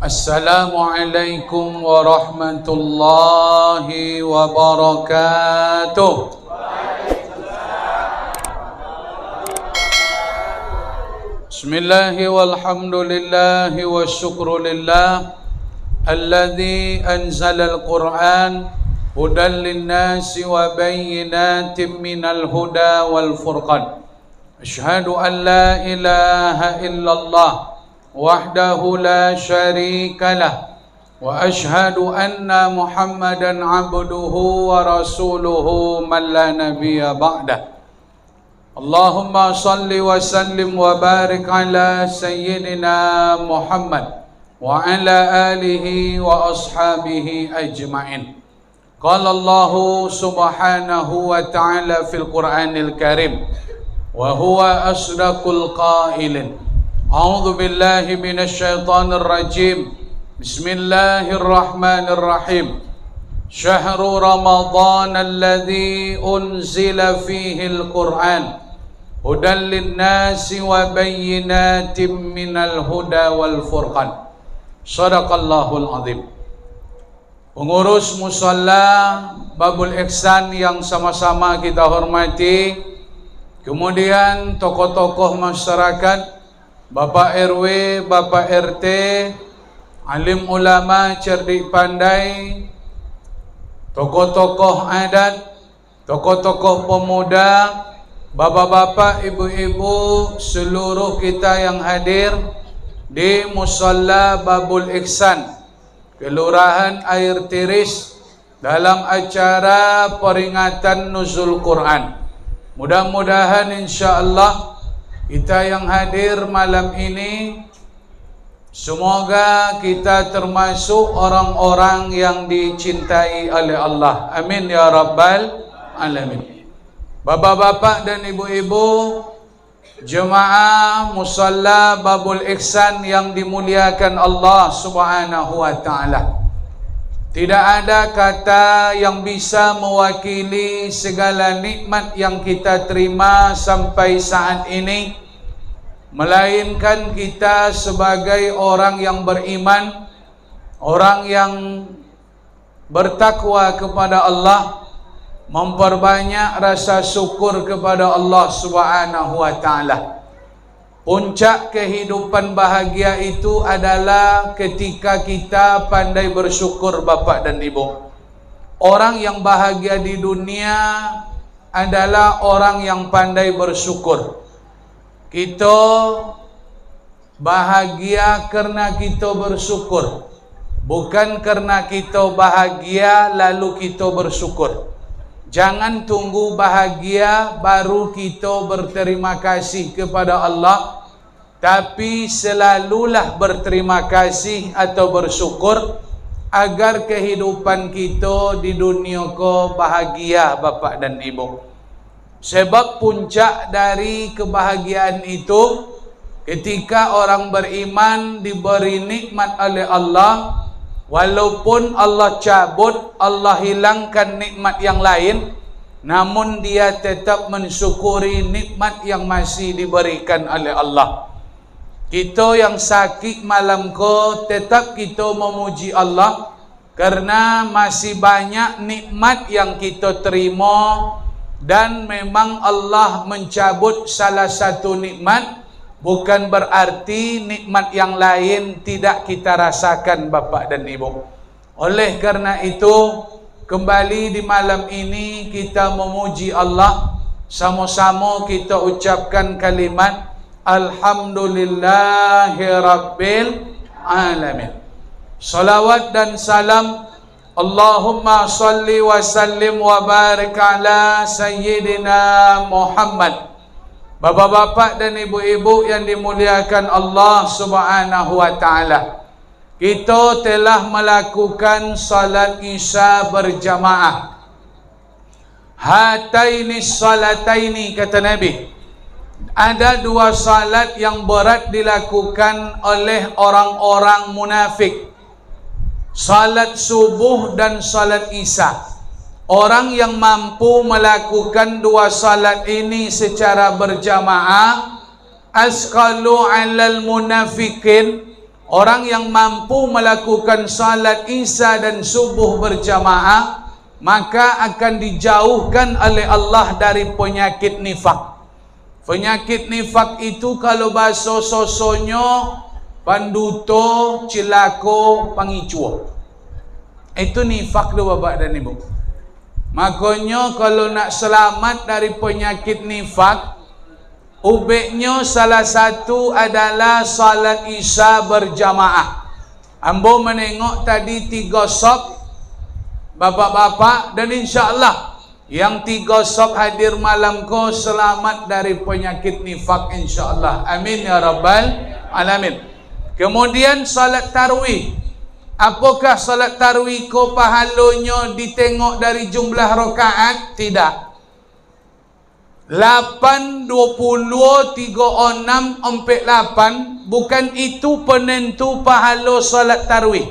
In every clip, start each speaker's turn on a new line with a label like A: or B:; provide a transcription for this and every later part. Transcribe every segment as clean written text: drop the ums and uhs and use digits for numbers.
A: Assalamualaikum warahmatullahi wabarakatuh. Bismillahi walhamdulillahi wa syukru lillah alladhi anzala al-Qur'an hudan linnasi wa bayyinatin minal huda wal furqan. Asyhadu an la ilaha illallah wahdahu la syarika lah wa asyhadu anna Muhammadan abduhu wa rasuluhu man la nabiyya ba'dah. Allahumma salli wa sallim wa barik ala sayyidina Muhammad wa ala alihi wa ashabihi ajma'in. Qala Allahu subhanahu wa ta'ala fil Qur'anil Karim wa huwa asdaqul qailin. A'udzu billahi minasy syaithanir rajim. Bismillahirrahmanirrahim. Syahrul Ramadan alladzi unzila fihi al-Qur'an hudan lin-nasi wa bayyinatin minal huda wal furqan. Shadaqallahul azim. Pengurus musalla Babul Ihsan yang sama-sama kita hormati, kemudian tokoh-tokoh masyarakat, Bapak RW, Bapak RT, alim ulama cerdik pandai, tokoh-tokoh adat, tokoh-tokoh pemuda, bapak-bapak, ibu-ibu, seluruh kita yang hadir di Musalla Babul Ihsan, Kelurahan Air Tiris, dalam acara peringatan Nuzul Quran. Mudah-mudahan insya-Allah kita yang hadir malam ini, semoga kita termasuk orang-orang yang dicintai oleh Allah. Amin ya rabbal alamin. Bapak-bapak dan ibu-ibu, jemaah musalla Babul Ihsan yang dimuliakan Allah subhanahu wa ta'ala, tidak ada kata yang bisa mewakili segala nikmat yang kita terima sampai saat ini, melainkan kita sebagai orang yang beriman, orang yang bertakwa kepada Allah, memperbanyak rasa syukur kepada Allah subhanahu wa ta'ala. Puncak kehidupan bahagia itu adalah ketika kita pandai bersyukur, Bapak dan Ibu. Orang yang bahagia di dunia adalah orang yang pandai bersyukur. Kita bahagia karena kita bersyukur, bukan karena kita bahagia lalu kita bersyukur. Jangan tunggu bahagia baru kita berterima kasih kepada Allah, tapi selalulah berterima kasih atau bersyukur agar kehidupan kita di dunia ko bahagia, Bapak dan Ibu. Sebab puncak dari kebahagiaan itu ketika orang beriman diberi nikmat oleh Allah, walaupun Allah cabut, Allah hilangkan nikmat yang lain, namun dia tetap mensyukuri nikmat yang masih diberikan oleh Allah. Kita yang sakit malam ko tetap kita memuji Allah karena masih banyak nikmat yang kita terima, dan memang Allah mencabut salah satu nikmat bukan berarti nikmat yang lain tidak kita rasakan, Bapak dan Ibu. Oleh karena itu, kembali di malam ini kita memuji Allah, sama-sama kita ucapkan kalimat Alhamdulillahi Rabbil Alamin. Salawat dan salam Allahumma salli wa sallim wa barik ala Sayyidina Muhammad. Bapak-bapak dan ibu-ibu yang dimuliakan Allah subhanahu wa ta'ala, kita telah melakukan salat Isya berjamaah. Hataini salataini, kata Nabi, ada dua salat yang berat dilakukan oleh orang-orang munafik, salat subuh dan salat Isya. Orang yang mampu melakukan dua salat ini secara berjamaah, asqalu 'alal munafikin, Orang yang mampu melakukan salat Isya dan subuh berjamaah, maka akan dijauhkan oleh Allah dari penyakit nifak. Penyakit nifak itu kalau bahasa sosonyo panduto, cilako, pangicua. Itu nifak tu bapak dan ibu. Makanya kalau nak selamat dari penyakit nifak, ubeknya salah satu adalah salat Isya berjamaah. Ambo menengok tadi 3 sop bapak-bapak, dan insya-Allah yang 3 sop hadir malam ko selamat dari penyakit nifak insya-Allah. Amin ya rabbal alamin. Kemudian salat tarawih. Apakah salat tarawih ko pahalanya ditengok dari jumlah rakaat? Tidak. 8, 20, 36, 48 bukan itu penentu pahala salat tarawih.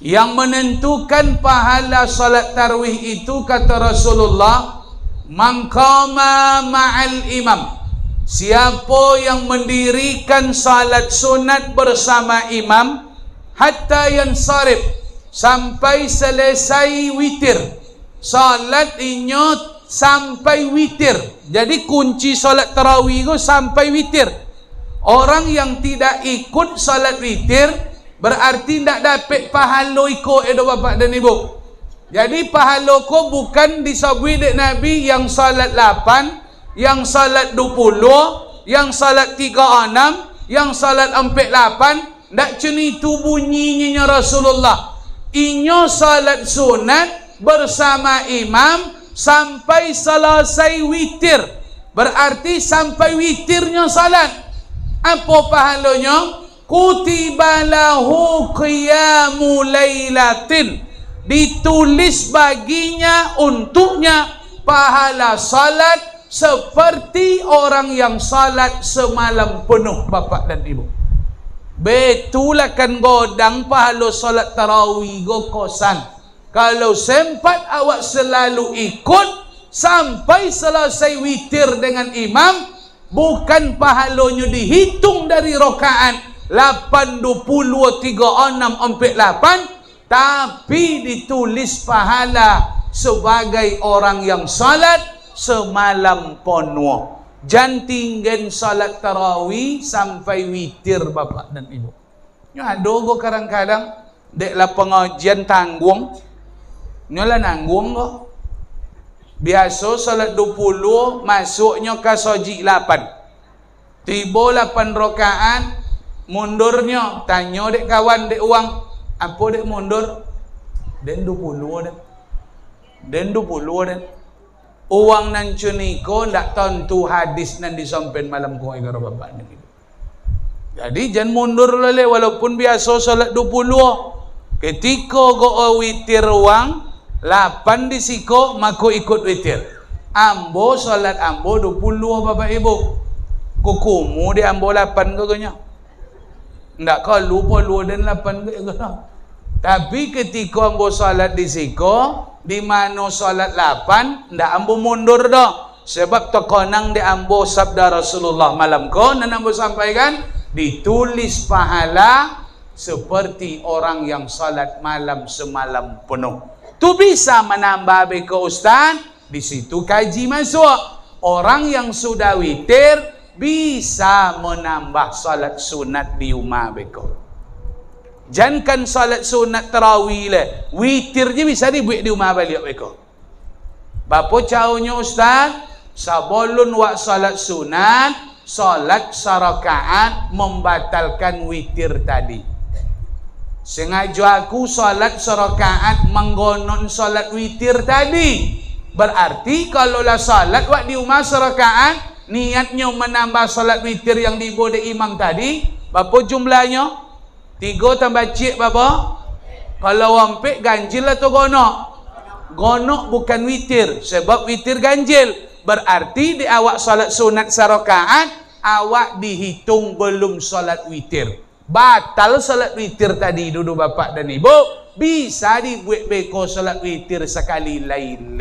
A: Yang menentukan pahala salat tarawih itu kata Rasulullah, man qama ma'al imam, siapa yang mendirikan salat sunat bersama imam hatta yansarif, sampai selesai witir. Salat inyot sampai witir. Jadi kunci salat tarawih itu sampai witir. Orang yang tidak ikut salat witir berarti tidak dapat pahala ikut itu bapak dan ibu. Jadi pahala ko bukan disabui dek Nabi yang salat 8, yang salat 20, yang salat 36, yang salat 48. Tak macam itu bunyinya Rasulullah. Inyo salat sunat bersama imam sampai selesai witir. Berarti sampai witirnya salat. Apa pahalanya? Kutiba lahu qiyamu lailatin. Ditulis baginya, untuknya pahala salat seperti orang yang salat semalam penuh bapak dan ibu. Betul akan godang pahala solat tarawih go kosan. Kalau sempat awak selalu ikut sampai selesai witir dengan imam, bukan pahalanya dihitung dari rakaat 8, 20, 36, 48, tapi ditulis pahala sebagai orang yang salat semalam penuh. Jantingkan salat tarawih sampai witir bapak dan ibu. Ya ada go kadang-kadang deklah pengajian tanggung. Nyolah nanggung go. Biasa salat 20 masuknya ke soji 8. Tiba 8 rakaat mundurnya, tanya dek kawan dek uang, apa dek mundur? Den 20 den. Den 20 den. Uang nan cuniko ndak tentu hadis nan disampaikan malam ko ai karo bapak ni. Jadi jangan mundur lele walaupun biasa salat 20. Ketika go witir uang 8 disiko mako ikut witir. Ambo salat ambo 20 bapak ibu. Kukumu di ambo 8 gogonya. Ndak kau lupa lu dan 8 gogonya. Tapi ketika ambo salat disiko di mana salat 8 ndak ambo mundur dah, sebab tekonang di ambo sabda Rasulullah malam ko nan ambo sampaikan ditulis pahala seperti orang yang salat malam semalam penuh. Tu bisa menambah beko ustaz, di situ kaji masuk. Orang yang sudah witir bisa menambah salat sunat di rumah beko. Jangan salat sunat tarawih lah, witir je bisa dibuat di rumah balik beko. Bapa caunya ustaz, sebelum wak salat sunat, salat sarakaat membatalkan witir tadi. Sengaja aku salat sarakaat menggonon salat witir tadi. Berarti kalau lah salat wak di rumah sarakaat, niatnya menambah salat witir yang dibuat imam tadi, berapa jumlahnya? 3 tambah cik bapa. Kalau wampik ganjil atau gonok? Gonok bukan witir, sebab witir ganjil. Berarti di awak salat sunat sarakaat, awak dihitung belum salat witir. Batal salat witir tadi duduk bapak dan ibu. Bisa dibuat beko salat witir sekali lain.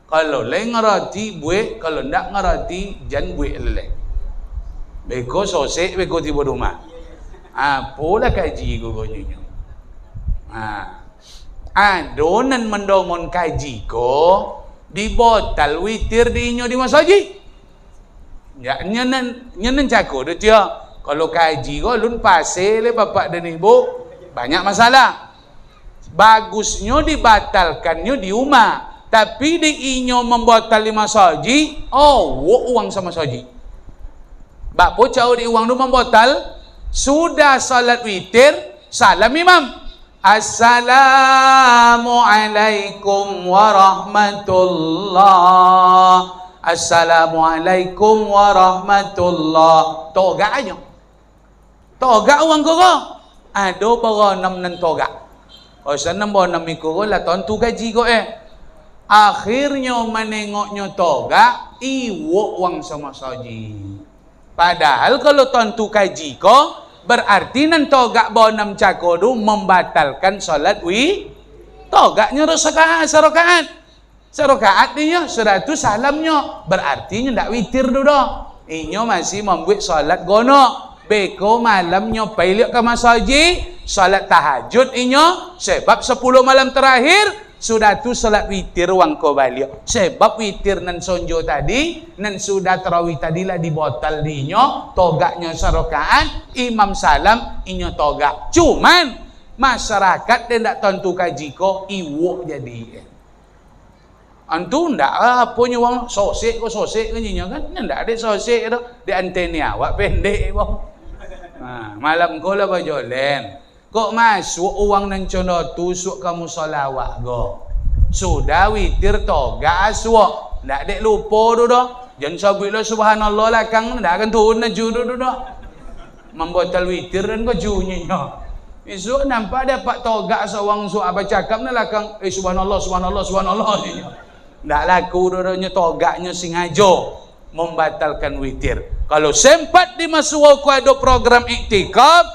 A: Kalau lain ngerti buat, kalau ndak ngerti jangan buat leleh. Beko sosek, beko tiba rumah. Apalah kaji ko nyo. Adonan mendomon kaji ko di botol witir di inyo di masaji. Ya nyanan cako tu dia. Kalau kaji ko lun pasal le bapak dan ibu banyak masalah. Bagusnya dibatalkannya di rumah. Tapi di inyo membatal di masaji, uang sama saji. Bapak cau di uang tu membatal, sudah salat witir, salam imam. Assalamualaikum warahmatullah. Assalamualaikum warahmatullah. Togaknya. Togak uang ko. Ado beronam nan togak. Sanam beronam ko lah tontu gaji ko Akhirnya menengoknya togak, iwo uang sama saji. Padahal kalau tontu kaji ko, berarti nan togak bonam cakodu membatalkan salat togaknya serakaat. Serakaat dia 100 salamnya, berarti ndak witir dulu. Inyo masih membuat salat gono. Beko malamnya pailik ke masaji, salat tahajud inyo, sebab 10 malam terakhir sudah tu salat witir wang ko balik. Sebab witir nan sonjo tadi, nan sudah tarawih tadi lah di botol di inyo, togaknya serakaat, imam salam inyo togak. Cuman masyarakat dia ndak tentu kaji ko iwo jadi. Antu ndak punya wang sosek ke nyinya kan? Ndak ada sosek tu di antena awak pendek bang. Malam ko lah bajolen. Kok masuk uang nan cono tusuk kamu solawat go. Sudah witir toga aswa. Ndak dek lupa tu dah. Jangan sabit lah subhanallah lah kang ndak akan turun na juru tu dah. Membotal witir dan ko junyinya. Esok nampak dapat toga sawang su apa cakap na lah kang subhanallah ni. Ndak laku tu dah togaknya singajo membatalkan witir. Kalau sempat dimasuk ko ada program iktikaf,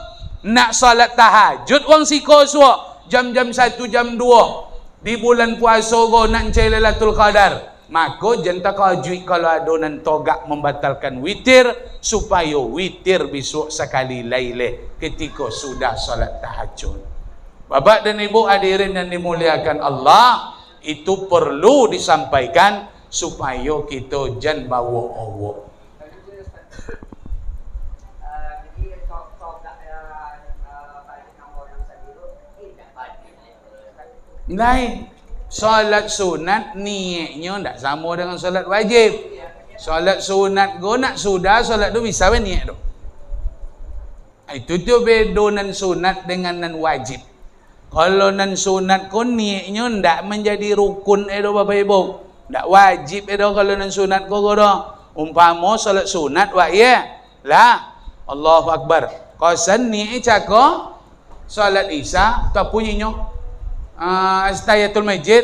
A: nak salat tahajud wang siko suwa jam-jam 1 jam 2 di bulan puasa go nak cai Lailatul Qadar, maka jenta kajuit kalau ada nan togak membatalkan witir supaya witir besok sekali laile ketika sudah salat tahajud. Bapak dan ibu hadirin yang dimuliakan Allah, itu perlu disampaikan supaya kita jangan bawa awak. Lain. Solat sunat niatnya tak sama dengan solat wajib. Solat sunat go nak sudah solat tu bisa be niat tu. Itu tu beda nan sunat dengan nan wajib. Kalau nan sunat ko niatnya ndak menjadi rukun itu Bapak Ibu. Ndak wajib itu kalau nan sunat ko dah. Umpama solat sunat wa ya. Lah. Allahu Akbar. Qasan niat cako solat Isya tak punyinyo Tahiyatul Masjid,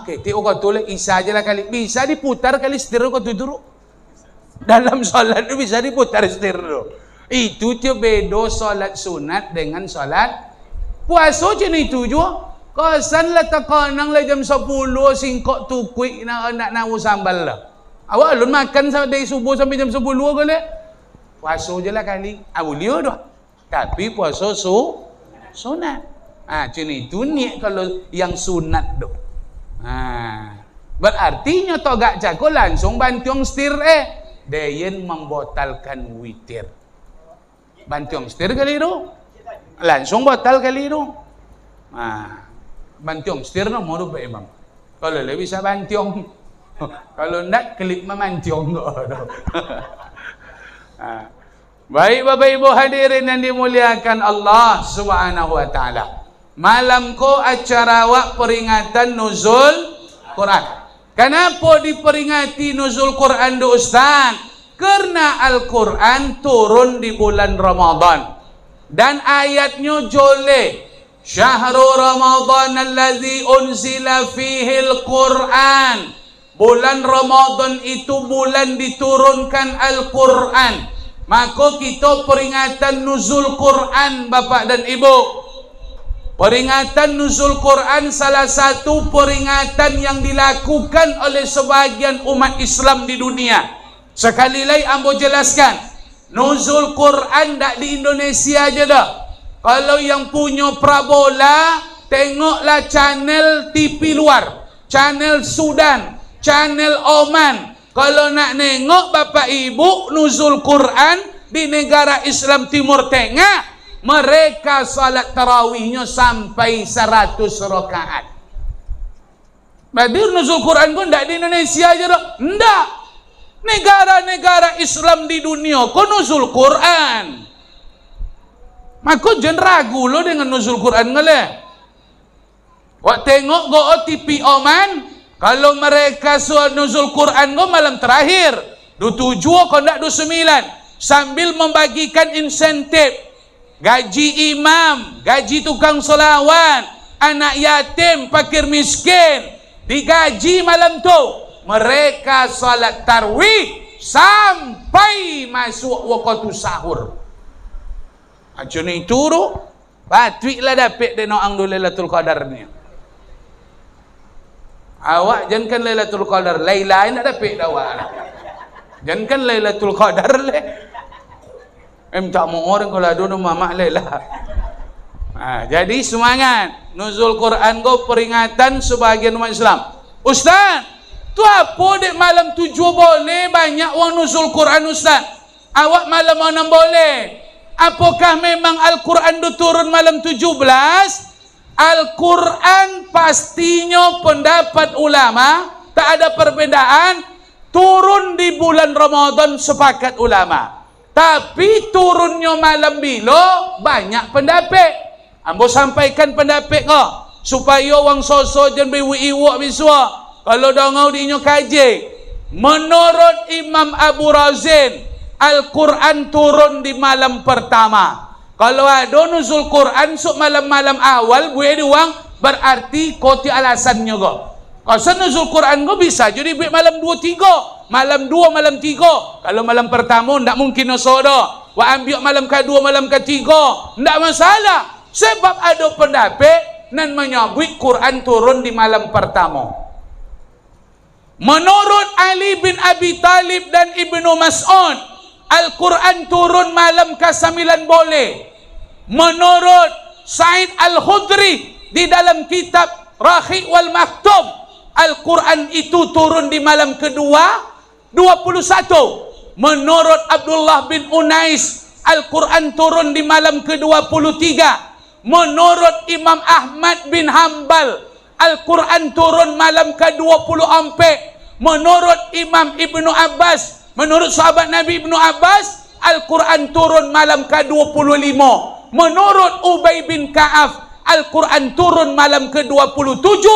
A: ketik kau tulis Isya aja lah kali. Bisa diputar kali setir kau duduk. Dalam solat itu bisa diputar setir tu. Itu tu beda solat sunat dengan solat puasa je itu juga. Kosan lah tekanang lah jam 10 singkok tukui nak nawu sambal lah. Awak alun makan dari subuh sampai jam 10 kali. Puasa je lah kali. Boleh dah. Tapi puasa sunat. Cini itu niat kalau yang sunat tu. Berarti nya togak cako langsung bantuang setir Dayen membatalkan witir. Bantuang setir kali tu. Langsung batal kali tu. Bantuang setir no mau Pak Imam. Kalau lebih bisa bantuang. Kalau ndak klip memantiong tu. Baik Bapak Ibu hadirin yang dimuliakan Allah Subhanahu wa taala. Malam ko acara wak peringatan nuzul Quran. Kenapa diperingati nuzul Quran do Ustaz? Karena Al-Quran turun di bulan Ramadan. Dan ayatnya jole. Syahrul Ramadan allazi unzila fihi Al-Quran. Bulan Ramadan itu bulan diturunkan Al-Quran. Maka kita peringatan nuzul Quran Bapak dan Ibu. Peringatan nuzul Quran salah satu peringatan yang dilakukan oleh sebagian umat Islam di dunia. Sekali lagi ambo jelaskan, Nuzul Quran tak di Indonesia aja dah. Kalau yang punya parabola, tengoklah channel TV luar, channel Sudan, channel Oman. Kalau nak nengok Bapak Ibu nuzul Quran di negara Islam Timur Tengah, mereka salat tarawihnya sampai 100 rakaat. Berarti nuzul Quran pun tak di Indonesia aja dah. Enggak. Negara-negara Islam di dunia kau nuzul Quran. Maka jangan ragu lo dengan nuzul Quran ngale. Wak tengok go TV Oman, kalau mereka suruh nuzul Quran go malam terakhir 27 kau ndak 29, sambil membagikan insentif, gaji imam, gaji tukang solawan, anak yatim, fakir miskin, digaji malam tu. Mereka salat tarawih sampai masuk waktu sahur. Macam itu tu, patutlah dapat dia nak angdu Lailatul Qadar ni. Awak jangan Lailatul Qadar, lain-lain nak dapat dah awak. Jangan Lailatul Qadar le. Tak mau orang kalau ada nama mak Laila. Jadi semangat. Nuzul Quran go peringatan sebahagian umat Islam. Ustaz, tu apa dek malam 7 boleh banyak orang nuzul Quran Ustaz? Awak malam 6 boleh. Apakah memang Al-Quran itu turun malam 17? Al-Quran pastinya pendapat ulama, tak ada perbedaan, turun di bulan Ramadan sepakat ulama. Tapi turunnya malam bila banyak pendapat. Ambo sampaikan pendapat kau supaya orang sosok jangan berwiwak biswa. Kalau dah ngau dinyo kaji. Menurut Imam Abu Razin, Al-Quran turun di malam pertama. Kalau ada nuzul Quran sok malam-malam awal boleh diuang, berarti koti alasannya kau. Kalau nuzul Quran kau bisa jadi buat malam 2-3, malam 2, malam 3. Kalau malam pertama tak mungkin nosodo. Wa ambil malam kedua, malam ketiga, tak masalah. Sebab ada pendapat nan menyebut Quran turun di malam pertama. Menurut Ali bin Abi Talib dan Ibnu Mas'ud, Al-Quran turun malam ke-9 boleh. Menurut Sa'id Al-Khudri di dalam kitab Rahiq wal Maktub, Al-Quran itu turun di malam kedua 21. Menurut Abdullah bin Unais, Al-Quran turun di malam ke-23. Menurut Imam Ahmad bin Hanbal, Al-Quran turun malam ke-24. Menurut Imam Ibnu Abbas, menurut sahabat Nabi Ibnu Abbas, Al-Quran turun malam ke-25. Menurut Ubay bin Ka'af, Al-Quran turun malam ke-27.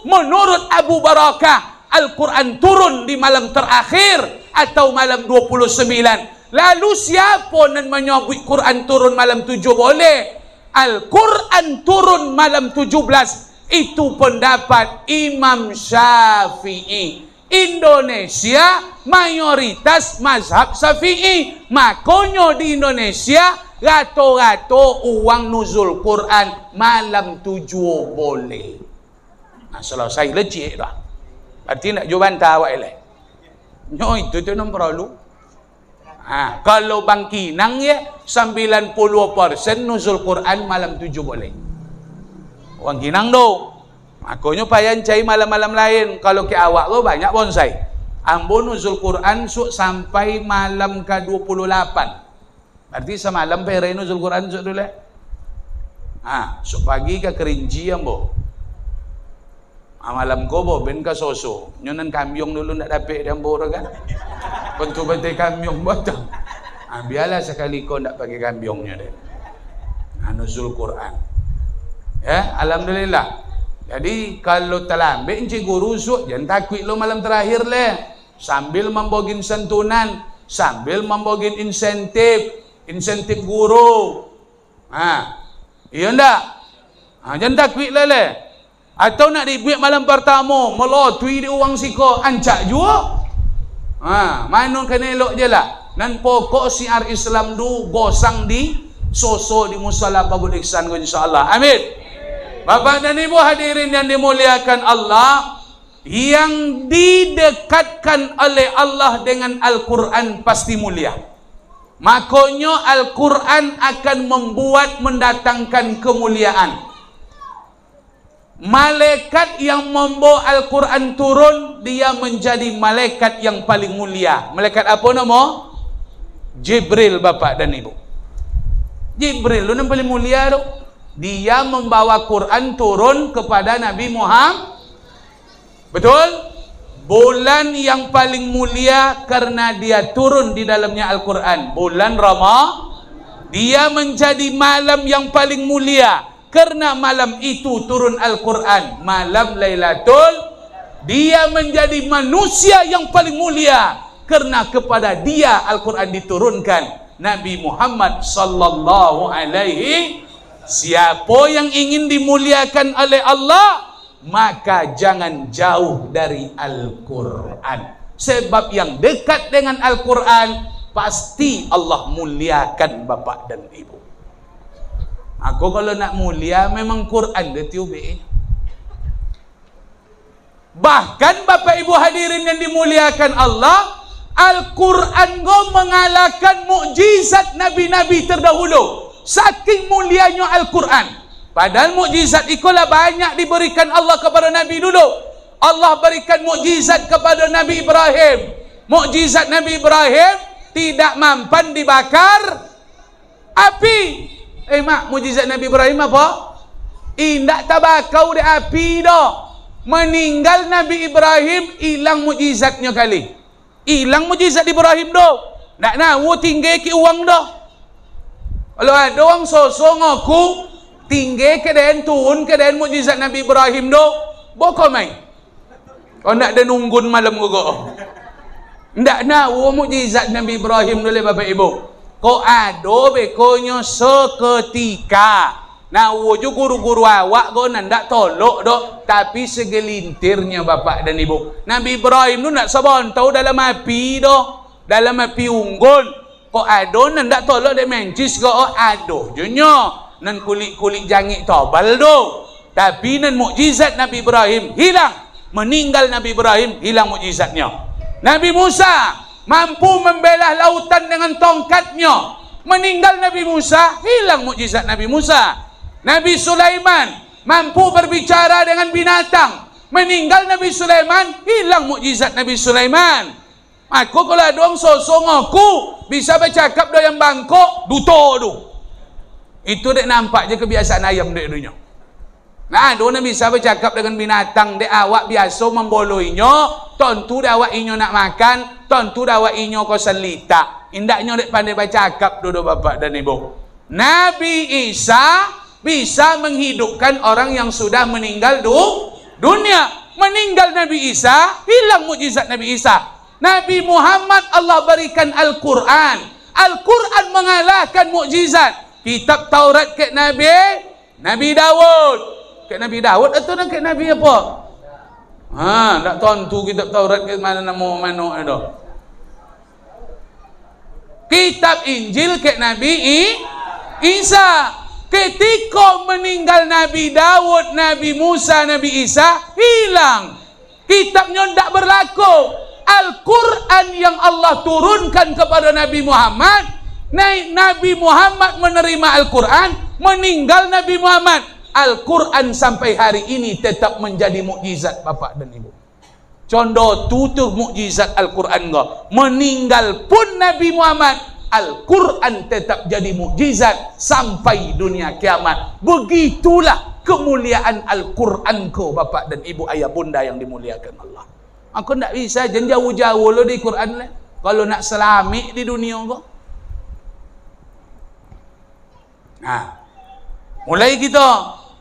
A: Menurut Abu Barakah, Al-Quran turun di malam terakhir atau malam 29. Lalu siapa yang menyebut Quran turun malam 7 boleh? Al-Quran turun malam 17. Itu pendapat Imam Syafi'i. Indonesia mayoritas mazhab Syafi'i. Makanya di Indonesia rato-rato uang nuzul Quran malam 7 boleh. Nah, selesai lejik dah. Berarti nak jawab bantah awak eleh. Nyo itu tu nombor perlu. Kalau Bangkinang ya 90% nuzul Quran malam 7 boleh. Orang Kinang tu. Makanya payah cai malam-malam lain. Kalau ke awak tu banyak bonsai. Ambo nuzul Quran sampai malam ke-28. Berarti semalam pere nuzul Quran dulu le. Sok pagi ke Kerinci ambo. Malam ko bo ben ka soso. Nyonan kamyong dulu nak dapat ambo kan. Pentu betai kamyong betul. Biarlah sekali ko nak pakai kamyongnya deh. Nuzul Quran. Ya, alhamdulillah. Jadi kalau terlambat encik guru rusuk, jangan takut lo malam terakhir le. Sambil membogin santunan, sambil membogin insentif guru. Iya ndak? Jangan takut le. Atau nak dibuat malam pertama, melotui di uang siko, ancak jua. Mana kena elok je lah. Dan pokok siar Islam du gosang di soso di musala Babul Ihsan insyaAllah. Amin. Bapak dan Ibu hadirin yang dimuliakan Allah, yang didekatkan oleh Allah dengan Al-Quran pasti mulia. Makanya Al-Quran akan membuat mendatangkan kemuliaan. Malaikat yang membawa Al-Quran turun, dia menjadi malaikat yang paling mulia. Malaikat apa nama? Jibril, bapak dan ibu. Jibril itu yang paling mulia tu. Dia membawa Quran turun kepada Nabi Muhammad. Betul? Bulan yang paling mulia karena dia turun di dalamnya Al-Quran. Bulan Ramadan. Dia menjadi malam yang paling mulia karena malam itu turun Al-Quran. Malam Lailatul. Dia menjadi manusia yang paling mulia karena kepada dia Al-Quran diturunkan. Nabi Muhammad sallallahu alaihi. Siapa yang ingin dimuliakan oleh Allah, maka jangan jauh dari Al-Quran. Sebab yang dekat dengan Al-Quran pasti Allah muliakan bapak dan ibu. Aku kalau nak mulia memang Quran dia tiubi. Bahkan bapak ibu hadirin yang dimuliakan Allah, Al-Quran go mengalahkan mukjizat nabi-nabi terdahulu. Saking mulianya Al-Quran. Padahal mukjizat itulah banyak diberikan Allah kepada Nabi dulu. Allah berikan mukjizat kepada Nabi Ibrahim. Mukjizat Nabi Ibrahim tidak mampan dibakar api. Mak, mukjizat Nabi Ibrahim apa? Indak tabakau di api dah. Meninggal Nabi Ibrahim, hilang mukjizatnya kali. Hilang mukjizat Ibrahim dah. Nak nahu tinggal ke uang dah. Kalau ada orang sosok ngaku tinggal keadaan turun keadaan mukjizat Nabi Ibrahim do, boko mai. Kau nak ada nunggun malam kau. Ndak nak mukjizat Nabi Ibrahim dulu bapak ibu. Kau ada bekonya seketika. Nah, wujud guru-guru awak kau ndak tolok do, tapi segelintirnya bapak dan ibu. Nabi Ibrahim tu nak sabantau dalam api do, dalam api unggun. Kok ado nan dak tolok dek mencis ko ado junyo nan kulit-kulit jangik tobal do. Tapi nan mukjizat Nabi Ibrahim hilang. Meninggal Nabi Ibrahim, hilang mukjizatnya. Nabi Musa mampu membelah lautan dengan tongkatnya. Meninggal Nabi Musa, hilang mukjizat Nabi Musa. Nabi Sulaiman mampu berbicara dengan binatang. Meninggal Nabi Sulaiman, hilang mukjizat Nabi Sulaiman. Aku kalau ada orang sosok aku bisa bercakap do yang bangkok duto tu. Itu dek nampak je kebiasaan ayam dek dunia. Nah, do nak bisa bercakap dengan binatang dek awak biasa memboloinya, tentu dah awak inyo nak makan, tentu dah awak inyo kau selita. Indaknya dek pandai bercakap do bapak dan ibu. Nabi Isa bisa menghidupkan orang yang sudah meninggal dunia. Meninggal Nabi Isa, hilang mukjizat Nabi Isa. Nabi Muhammad Allah berikan Al-Quran. Al-Quran mengalahkan mukjizat. Kitab Taurat ke Nabi Dawud. Ke Nabi Dawud atau ke Nabi apa? Tak tentu kitab Taurat ke mana nama itu. Kitab Injil ke Nabi Isa. Ketika meninggal Nabi Dawud, Nabi Musa, Nabi Isa, hilang. Kitabnya tidak berlaku. Al-Quran yang Allah turunkan kepada Nabi Muhammad, Nabi Muhammad menerima Al-Quran, meninggal Nabi Muhammad, Al-Quran sampai hari ini tetap menjadi mukjizat bapak dan ibu. Contoh tutup mukjizat Al-Quran kau. Meninggal pun Nabi Muhammad, Al-Quran tetap jadi mukjizat sampai dunia kiamat. Begitulah kemuliaan Al-Quran kau bapak dan ibu ayah bunda yang dimuliakan Allah. Aku tak bisa jauh-jauh lo di Quran lah. Kalau nak selami di dunia kau. Nah, mulai kita.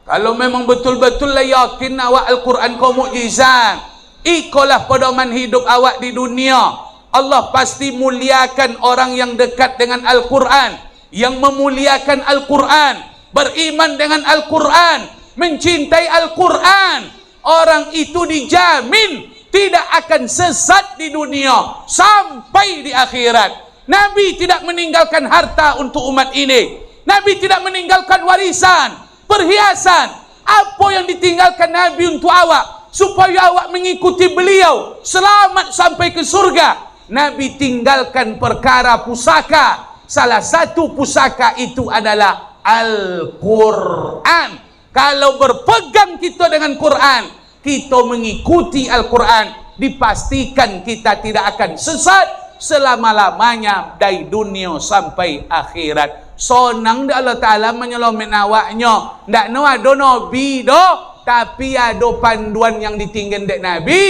A: Kalau memang betul-betul lah yakin awak Al-Quran kau mukjizat, ikolah pedoman hidup awak di dunia. Allah pasti muliakan orang yang dekat dengan Al-Quran, yang memuliakan Al-Quran, beriman dengan Al-Quran, mencintai Al-Quran. Orang itu dijamin tidak akan sesat di dunia sampai di akhirat. Nabi tidak meninggalkan harta untuk umat ini. Nabi tidak meninggalkan warisan, perhiasan. Apa yang ditinggalkan Nabi untuk awak supaya awak mengikuti beliau selamat sampai ke surga? Nabi tinggalkan perkara pusaka salah satu pusaka itu adalah Al-Quran. Kalau berpegang kita dengan Quran, kita mengikuti Al-Quran, dipastikan kita tidak akan sesat selama-lamanya dari dunia sampai akhirat. Sonang dia Allah Ta'ala menyelamat awaknya. Tak no ada Nabi dah, tapi ada panduan yang ditinggal dek Nabi.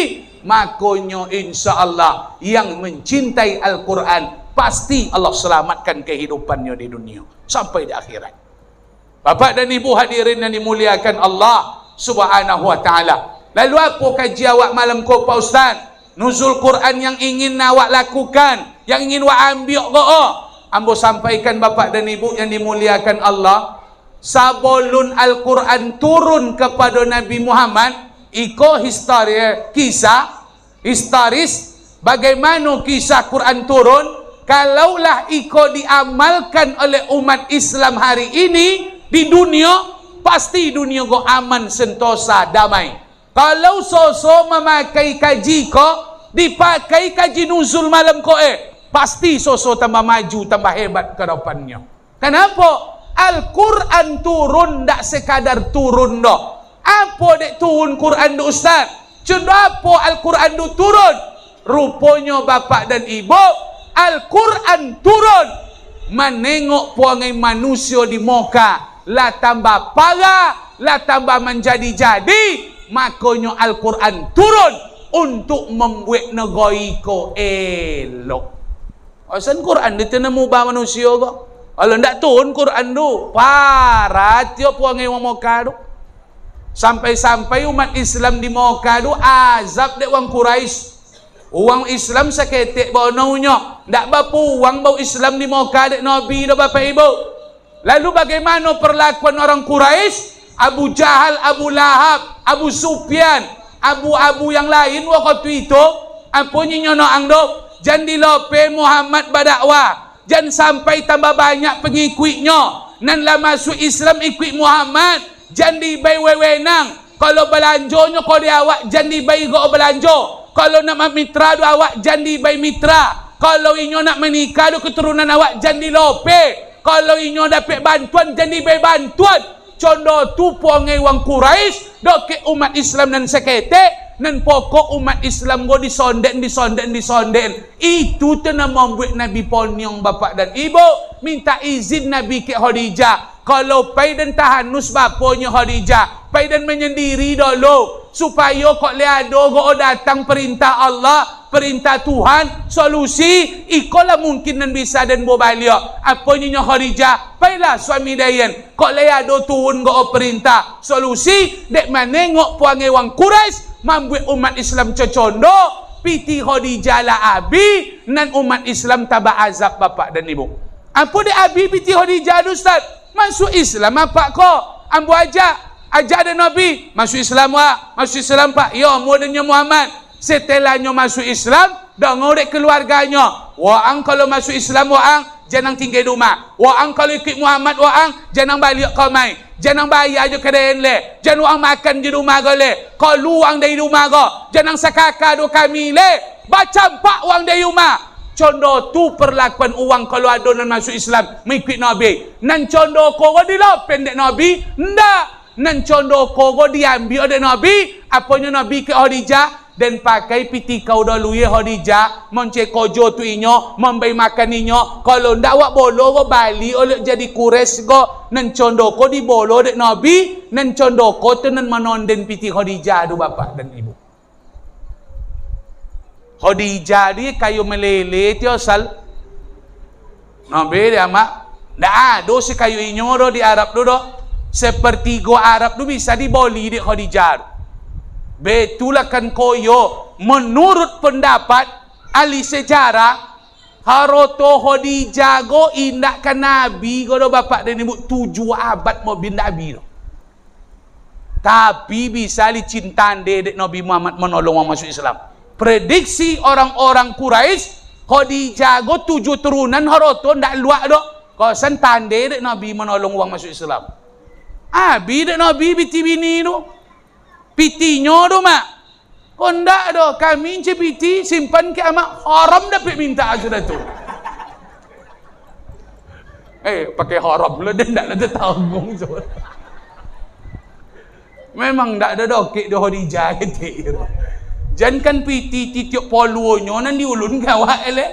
A: Makanya insya Allah yang mencintai Al-Quran, pasti Allah selamatkan kehidupannya di dunia sampai di akhirat. Bapak dan Ibu hadirin yang dimuliakan Allah Subhanahu wa Ta'ala. Lalu apa kaji awak malam ko Pak Ustaz? Nuzul Quran yang ingin awak lakukan, yang ingin awak ambil ko. Ambo sampaikan Bapak dan Ibu yang dimuliakan Allah, sebelum Al-Quran turun kepada Nabi Muhammad, iko kisah historis bagaimana kisah Quran turun. Kalaulah iko diamalkan oleh umat Islam hari ini di dunia, pasti dunia go aman, sentosa, damai. Kalau so memakai kaji ko, dipakai kaji nuzul malam ko pasti so tambah maju, tambah hebat ke depannya. Kenapa? Al-Quran turun tak sekadar turun dah. Apa dek turun Quran tu Ustaz? Kenapa Al-Quran tu turun? Rupanya Bapak dan Ibu, Al-Quran turun menengok puangai manusia di muka lah tambah parah, lah tambah menjadi-jadi. Makanya Al-Quran turun untuk membuat negara ko elok. Asal Quran dia kena mubah manusia kok. Kalau ndak turun Quran tu, parah tiap puangai wang muka tu. Sampai-sampai umat Islam di muka tu azab dek wang Quraisy. Uang Islam seketik bonaunya, ndak bapa uang bau Islam di muka dek Nabi dah Bapak Ibu. Lalu bagaimana perlakuan orang Quraisy? Abu Jahal, Abu Lahab, Abu Sufyan, abu-abu yang lain waktu itu, apa nyono angdo? Jangan dilope Muhammad berdakwah, jangan sampai tambah banyak pengikutnya. Nan lah masuk Islam ikut Muhammad, jangan dibai wewenang. Kalau belanjonya kau dia awak, jangan dibai go belanjo. Kalau nak mitra do awak, jangan dibai mitra. Kalau inyo nak menikah do keturunan awak, jangan dilope. Kalau inyo dapat bantuan, jangan dibai bantuan. Contoh tu puangai wang Quraisy dok ke umat Islam nan sekete nan pokok umat Islam go disonden. Itu tena membuat Nabi ponyong Bapak dan Ibu minta izin Nabi ke Khadijah. Kalau pai dan tahanus baponya Khadijah, pai dan menyendiri dulu supaya kok leado go datang perintah Allah, perintah Tuhan, solusi ikolah mungkin nan bisa dan bo balik. Apa nyonya Khadijah? Pailah suami dayan. Kok leado turun go perintah, solusi dek menengok puangai wang Quraisy membuat umat Islam cocondo, piti Khadijah lah abi nan umat Islam tabah azab Bapak dan Ibu. Apa dek abi piti Khadijah Ustaz? Masuk Islam apa kok? Ambo ajak ada Nabi masuk Islam wak, masuk Islam Pak. Yo modenya Muhammad. Setelahnya masuk Islam, dah ngorek keluarganya. Waang kalau masuk Islam waang jangan tinggal rumah. Waang kalau ikut Muhammad waang jangan balik ke mai. Jangan bayar aja kedai le. Jangan waang makan di rumah gole. Kalau uang dari rumah go, jangan sakaka do kami le. Baca pak uang dari rumah. Contoh tu perlakuan uang kalau ada nan masuk Islam mengikut Nabi. Nan contoh kogo dilopen dek Nabi, ndak. Nan contoh kogo diambil oleh Nabi, apanya Nabi ke Khadijah dan pakai piti kau dulu ya Khadijah, mencek kojo tu inyo, membai makan inyo. Kalau ndak wak bolo go bali oleh jadi kures go. Nan contoh ko di bolo dek Nabi, nan contoh ko tu nan manonden piti Khadijah tu Bapak dan Ibu. Khadijah dia kayu melele ti asal Nabi dia mak dah ada si kayu inyoro di Arab tu do sepertiga Arab tu bisa diboli di Khadijah. Betulah kan koyo menurut pendapat ahli sejarah haroto Khadijah go indak kan Nabi go do Bapak dan Ibu 7 abad mau bin Nabi do. Tapi bisa dicintaan dedek Nabi Muhammad menolong orang masuk Islam. Prediksi orang-orang Quraisy Khadijah go 7 turunan haroto ndak luak do. Kosan tande dek Nabi menolong orang masuk Islam. Abi dek Nabi biti bini do. Pitinyo do mak. Kau ndak do kami ce piti simpan ke amak haram dapat minta sudah tu. pakai haram lah dia tak ada tanggung. Memang tak ada dokek dia Khadijah ketik. Jangan piti titiuk poluonyo nan diulun gawak elek.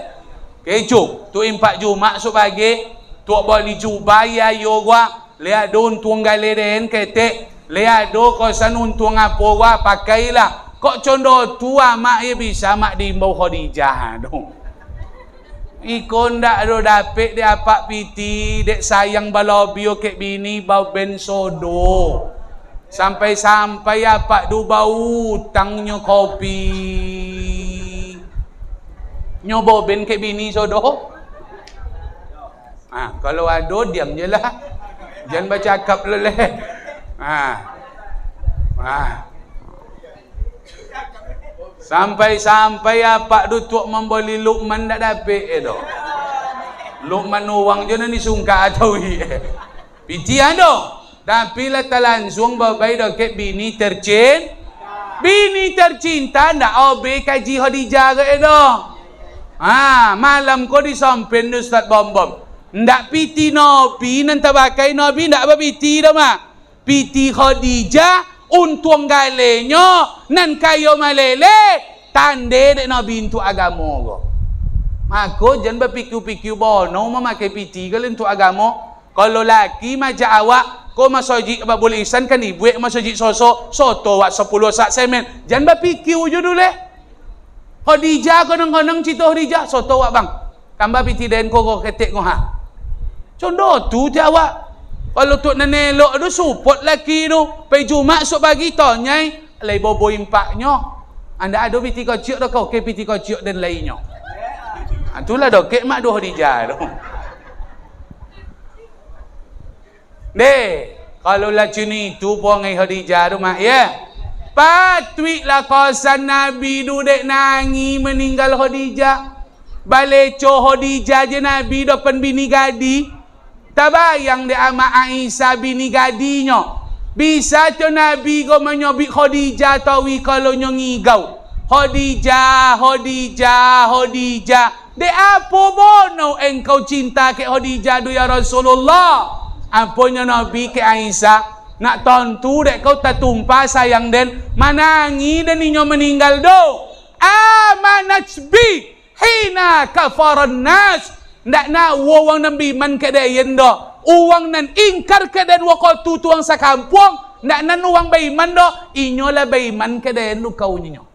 A: Kecup, tu impak Jumat sebagai tu bali cuba ya yo gua, lihat don tuang gale den ketik, lihat do kosan untung apa gua pakailah. Kok condo tua mak ya bisa mak dimbau Khadijah dong. Ikon dak do dapet dia apa piti, dek sayang balobio kek bini bau ben sodo. Sampai-sampai apa du bau utangnya kopi. Nyobo ben ke bini sodoh. Kalau ada diam je lah. Jangan bercakap leleh. Sampai-sampai apa du tuak membeli Luqman tak dapat tu. Luqman uang je nak disungka atau piti ada. Tapi lah langsung babai doket bini tercinta. Bini tercinta ndak obe kaji Khadijah ke itu. Malam kau disampen Ustaz Bom. Ndak piti Nabi nan tabakai Nabi ndak apa piti dah mak. Piti Khadijah untung galenyo nan kayo malele tande dek Nabi untuk agama ko. Maka jangan berpikir-pikir bono memakai piti kalau untuk agama. Kalau laki majak awak kau masojik babul ihsan kan ibu masojik sosok soto wak 10 sak semen. Jangan berfikir je dulu Khadijah kadang-kadang cerita Khadijah soto wak bang. Tambah piti den kau ketek kau Contoh tu je awak. Kalau tu nenelok tu support laki tu. Pai Jumat sok pagi tonyai lai bobo impaknya. Anda ada piti kau ciuk dah kau ke piti kau ciuk dan lainnya. Itulah dokek mak do Khadijah tu. Kalau lah cini tu pongai Khadijah tu mak ya. Patutlah kosan Nabi tu dek nangi meninggal Khadijah. Baleco Khadijah je Nabi depan bini gadi. Tabayang dia ama Aisyah bini gadinya. Bisa tu Nabi go menyobik Khadijah tawi kalau nyongigau. Khadijah. Dek apa bono engkau cinta ke Khadijah tu ya Rasulullah? Apanya Nabi ke Aisyah nak tentu dek kau tak tumpah sayang den manangi dan inyo meninggal do amanat bi hina kafaran nas ndak na wawang nabi man kedayen do uang nan ingkar keden waktu tuang sakampung ndak nan uang baiman do inyo la baiman keden lu kau inyo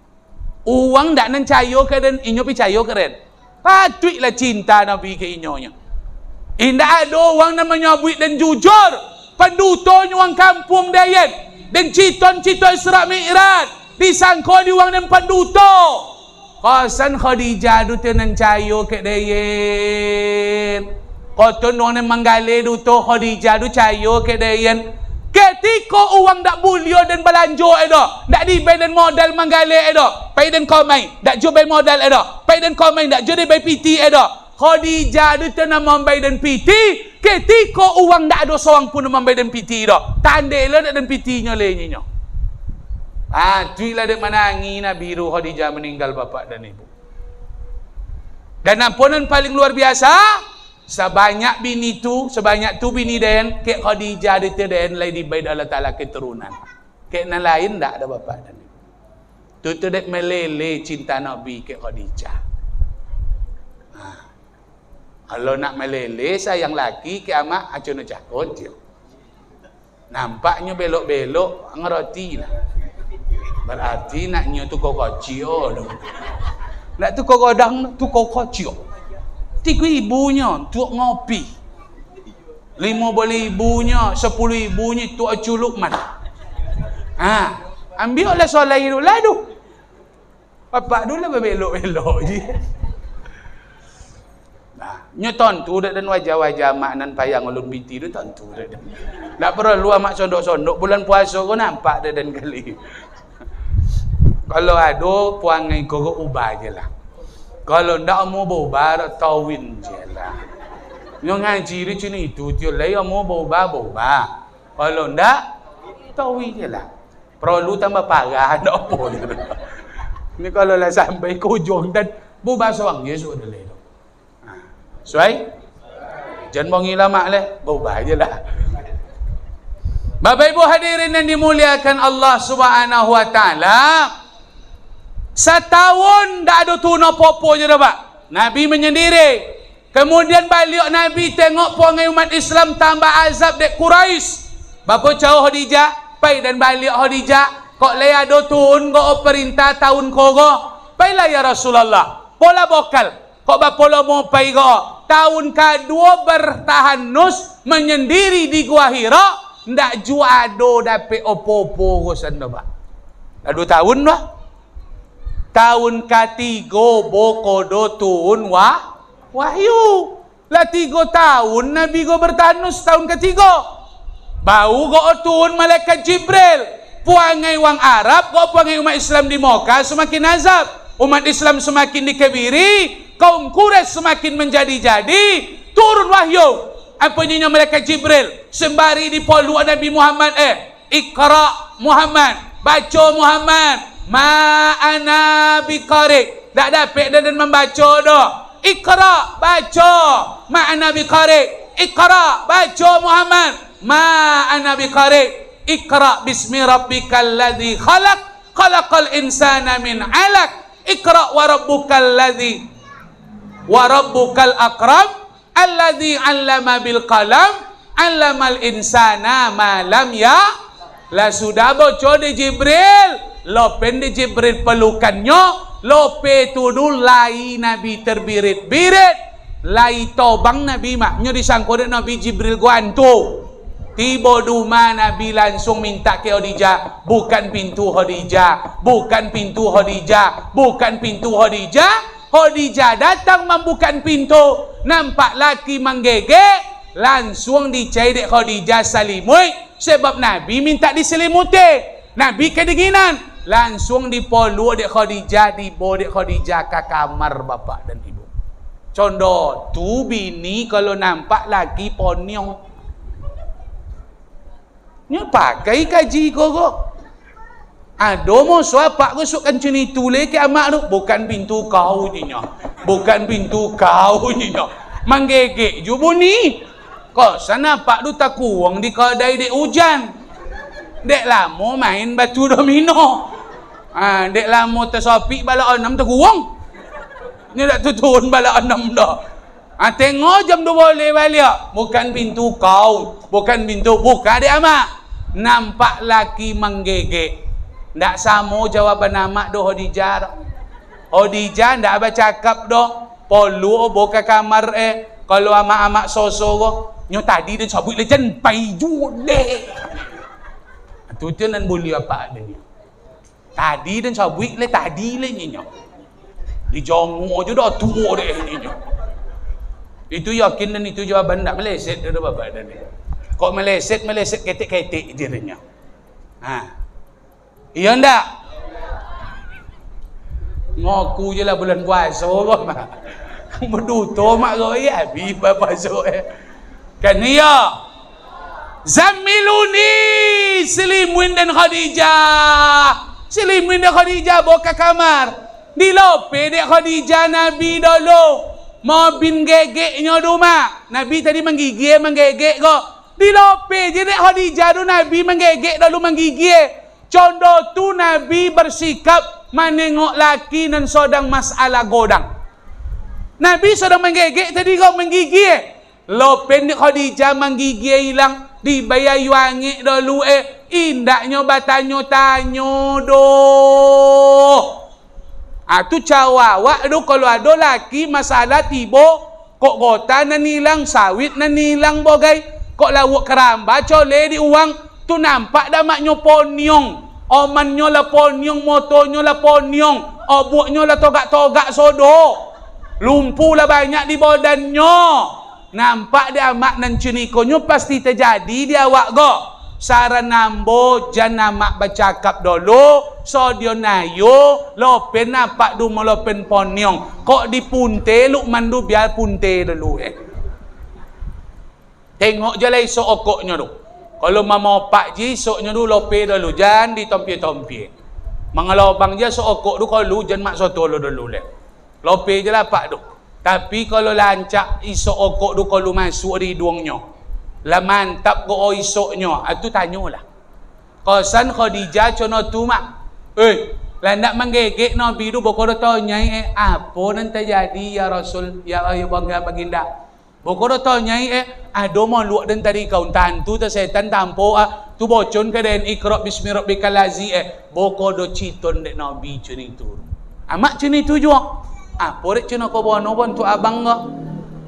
A: uang ndak nan cayo keden inyo pi cayo keren patutlah cinta Nabi ke inyo nya. Indah ada orang namanya buit dan jujur. Pendutonya orang kampung dayan. Dan citon-citon Isra Mi'raj. Disangka di orang dan penduto. Kasan Khadijah du tenan cayo ke dayan. Koton orang yang menggale duto Khadijah du cayo ke dayan. Ketika uang tak bulio dan belanja edo. Tak dibay dan modal menggale edo. Pai dan komai. Tak jual modal edo. Pai dan komai. Tak jual bay piti edo. Khadijah dia tak nak membayar dan piti. Ketika uang tak ada seorang pun membayar dan piti dah. Tandailah dan pitinya lainnya. Tuilah dia menangi Nabi Ruh Khadijah meninggal bapa dan ibu. Dan ampunan paling luar biasa. Sebanyak bini tu bini dan kek Khadijah dia dan lain dibayar Allah Ta'ala keturunan. Kek nan lain tak ada bapa dan ibu. Tu dek melele cinta Nabi kek Khadijah. Kalau nak melele sayang laki kiamat acun cakot je. Nampaknya belok-belok ngerti lah. Berarti naknya tu kau kocio tu. Nak tu kau godang tu kau kocio. Tiga ibunya tu ngopi. 5 ibunya, 10 ibunya tu acu Luqman. Ambil oleh soleh dulu lah tu. Bapak dulu lah belok-belok je. Nyeton tu dan wajah-wajah mak nan payang ulun binti tu tentu dah. Tak perlu amak sondok-sondok bulan puasa kau nampak dah dan kali. Kalau ada puangai kau ubah je lah. Kalau ndak mau berubah tawin je lah. Yang ngaji di sini itu dia lah mau berubah. Kalau ndak tawin je lah. Perlu tambah parah ndak apa je. Ni kalau lah sampai ke ujung dan berubah seorang Yesus dah lah. Suai? jan bang ilama leh. Berubah je lah. Bapak Ibu hadirin yang dimuliakan Allah Subhanahu wa taala. Setahun dah ada tuna popo je dah Pak. Nabi menyendiri. Kemudian balik Nabi tengok perangai umat Islam tambah azab dek Quraisy. Bapa jauh Khadijah, pai dan balik Khadijah, kok le ada tun kok perintah tahun kogo. Pailah ya Rasulullah. Pola bokal. Kok bapa lo mau pai go. Tahun kedua bertahanus menyendiri di Gua Hira, ndak juado dapat opo-opo gosan dah Pak. Dah 2 tahun dah. Tahun ketiga bokodo turun wahyu. Lah 3 tahun Nabi go bertahanus tahun ketiga. Bau go turun malaikat Jibril. Puangai wang Arab, go puangai umat Islam di Mekah semakin azab. Umat Islam semakin dikebiri, kaum Quraisy semakin menjadi-jadi, turun wahyu. Apa nyanyi malaikat Jibril? Sembari di polu Nabi Muhammad, Iqra Muhammad, baca Muhammad. Ma'ana biqari. Tak dapat dan membaca dah. Iqra, baca. Ma'ana biqari. Iqra, baca Muhammad. Ma'ana biqari. Iqra bismi rabbikal ladzi khalaq. Khalaqal insana min 'alaq. Iqra wa rabbukal akram. Alladzi 'allama bil qalam. 'allamal insana ma lam ya. Lah sudah baca di Jibril. Lopen di Jibril pelukannya, lope tuduh lai Nabi terbirit-birit, lai tobang Nabi maknya disangkut Nabi Jibril guantu. Tiba duma Nabi langsung minta ke Khadijah, bukan pintu Khadijah, bukan pintu Khadijah, bukan pintu Khadijah. Khadijah datang membuka pintu, nampak laki menggege, langsung dicai dek Khadijah salimui, sebab Nabi minta diselimuti. Nabi kedinginan. Langsung dipolu dek Khadijah, dibawa dek Khadijah ke kamar bapak dan ibu. Contoh, tu bini kalau nampak lagi ponyong. Ni pakai kaji kok. Ada mau suapak kau sukan cini tule ke amak tu. Bukan pintu kau nyinya. Bukan pintu kau nyinya. Manggegek juga ni. Kau sana pak tu tak kuang di kedai dek hujan. Dek lama main batu domino. Dek lama tersopik bala 6 terkuang. Ni dah turun bala 6 dah. Tengok jam 2 boleh balik. Bukan pintu kau. Bukan pintu. Buka dek amak. Nampak laki menggegek. Ndak sama jawaban amak doh Khadijah. Khadijah ndak bercakap doh. Polu buka kamar kalau amak-amak sosok nyo tadi dia sabut lejen pai jude. Tu je nan boleh apa adanya. Tadi dan sabut le tadi le nyo. Di jongo je dah tua deh nyo. Itu yakin dan itu jawaban ndak meleset dah bapak dan dia. Kok meleset ketik-ketik je dia. Iya ndak? Ngoku je lah bulan puasa kok mak. Berduto mak kau ya habis puasa kan ya. Zammiluni Selimuin dan Khadijah. Selimuin dan Khadijah bawa ke kamar. Dilope dek Khadijah Nabi dulu. Mau bin gegeknya rumah. Nabi tadi menggigit kok. Dilope je dek Khadijah tu Nabi menggegek dulu menggigit. Contoh tu Nabi bersikap menengok laki dan sedang masalah godang. Nabi sedang menggegek tadi kau menggigit. Lopen dek Khadijah menggigit hilang. Dibayar wangi dulu indaknya batanyo tanyo doh. Tu cawawak do kalau ada laki masalah tiba kok gota nan hilang, sawit nan hilang bogai, kok lawak keramba cole di uang tu nampak dah maknyo ponyong. Omannya lah ponyong, motornya lah ponyong, oboknya lah togak-togak sodo. Lumpuh lah banyak di badannya. Nampak dia amak nan cunikonyo pasti terjadi dia awak go. Saran nambo jangan amak bercakap dulu. So dia nayo lopen nampak du melopen ponyong. Kok dipunte luk mandu biar punte dulu Tengok je lah esok okoknya tu. Kalau mama pak ji esoknya tu lope dulu jangan ditompie-tompie. Mengelobang je so okok tu kalau jangan mak soto dulu Lope je lah pak tu. Tapi kalau lancak isok okok tu kalau masuk di hidungnya. Lah mantap go isoknya. Itu tanyalah. Qasan Khadijah cono tu mak. Lah nak menggegek Nabi tu boko tanya apa nan terjadi ya Rasul ya bangga baginda. Boko tanya ada mau luak dan tadi kau tantu tu setan tampo tu bocon ke den Iqra bismi rabbikal ladzi boko do citon dek Nabi cuni tu. Amak cuni tu juga. Apa dek cuna kau bono pun tu abang ko.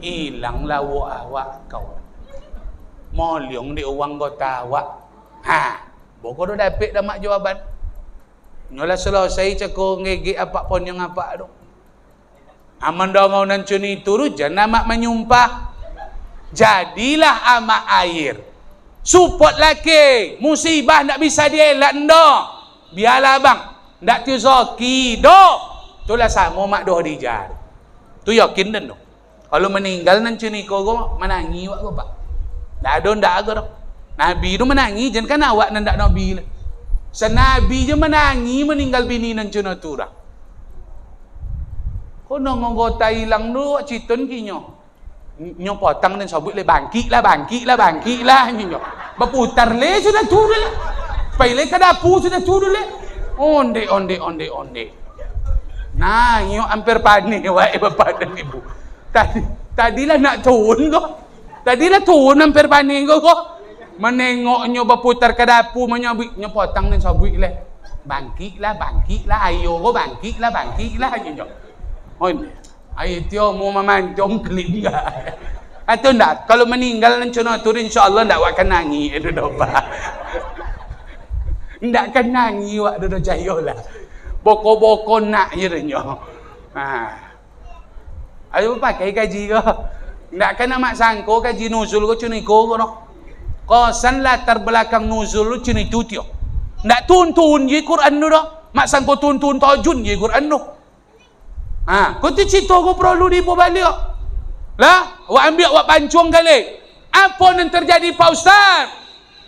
A: Hilang lawa awak kau. Moliong di uang kau tawa. Boko do dapat dah mak jawaban. Nyolah selesai cakap ngegek apa pun yang apa tu. Aman dongau nan cuni turu jangan amak menyumpah. Jadilah amak air. Support laki. Musibah tak bisa dielak ndak. Biarlah bang. Ndak tu zoki dok. Itulah sama mak doh dijar. Tu yakin dan dok. Kalau meninggal nan cuni kau menangi wak kau pak. Ndak ada dok. Nabi tu menangi jangan kan awak nan ndak Nabi lah. Senabi je menangi meninggal bini nan cuna tu dah. Kau nak ngota hilang tu citon kinyo. Nyo potang dan sabut le bangkit lah nyo. Berputar le sudah tu le. Pai le ke dapur sudah tu le. Onde. Nah, nyo hampir panik wae bapak dan ibu. Tadilah nak turun kok. Tadilah turun hampir panik kok. Menengoknya berputar ke dapur menyabitnya potang dan sabit le. Bangkitlah ayo go bangkitlah nyo. Ayo tio mau mamantong klip enggak. Atau enggak kalau meninggal nan cono tur insyaallah enggak akan nangis itu doba. Enggak akan nangis wak do cayolah. Boko-boko nak je nyo. Ayo pakai kaji ko. Enggak kan mak sangko kaji nuzul ko cuni ko no. Qasan latar belakang nuzul lu cini tu tio. Ndak tuntun je Quran tu dah. Mak sangko tuntun tajun je Quran tu. Kau tu cerita kau perlu dibalik. Lah, awak ambil awak pancung kali. Apa yang terjadi Pak Ustaz?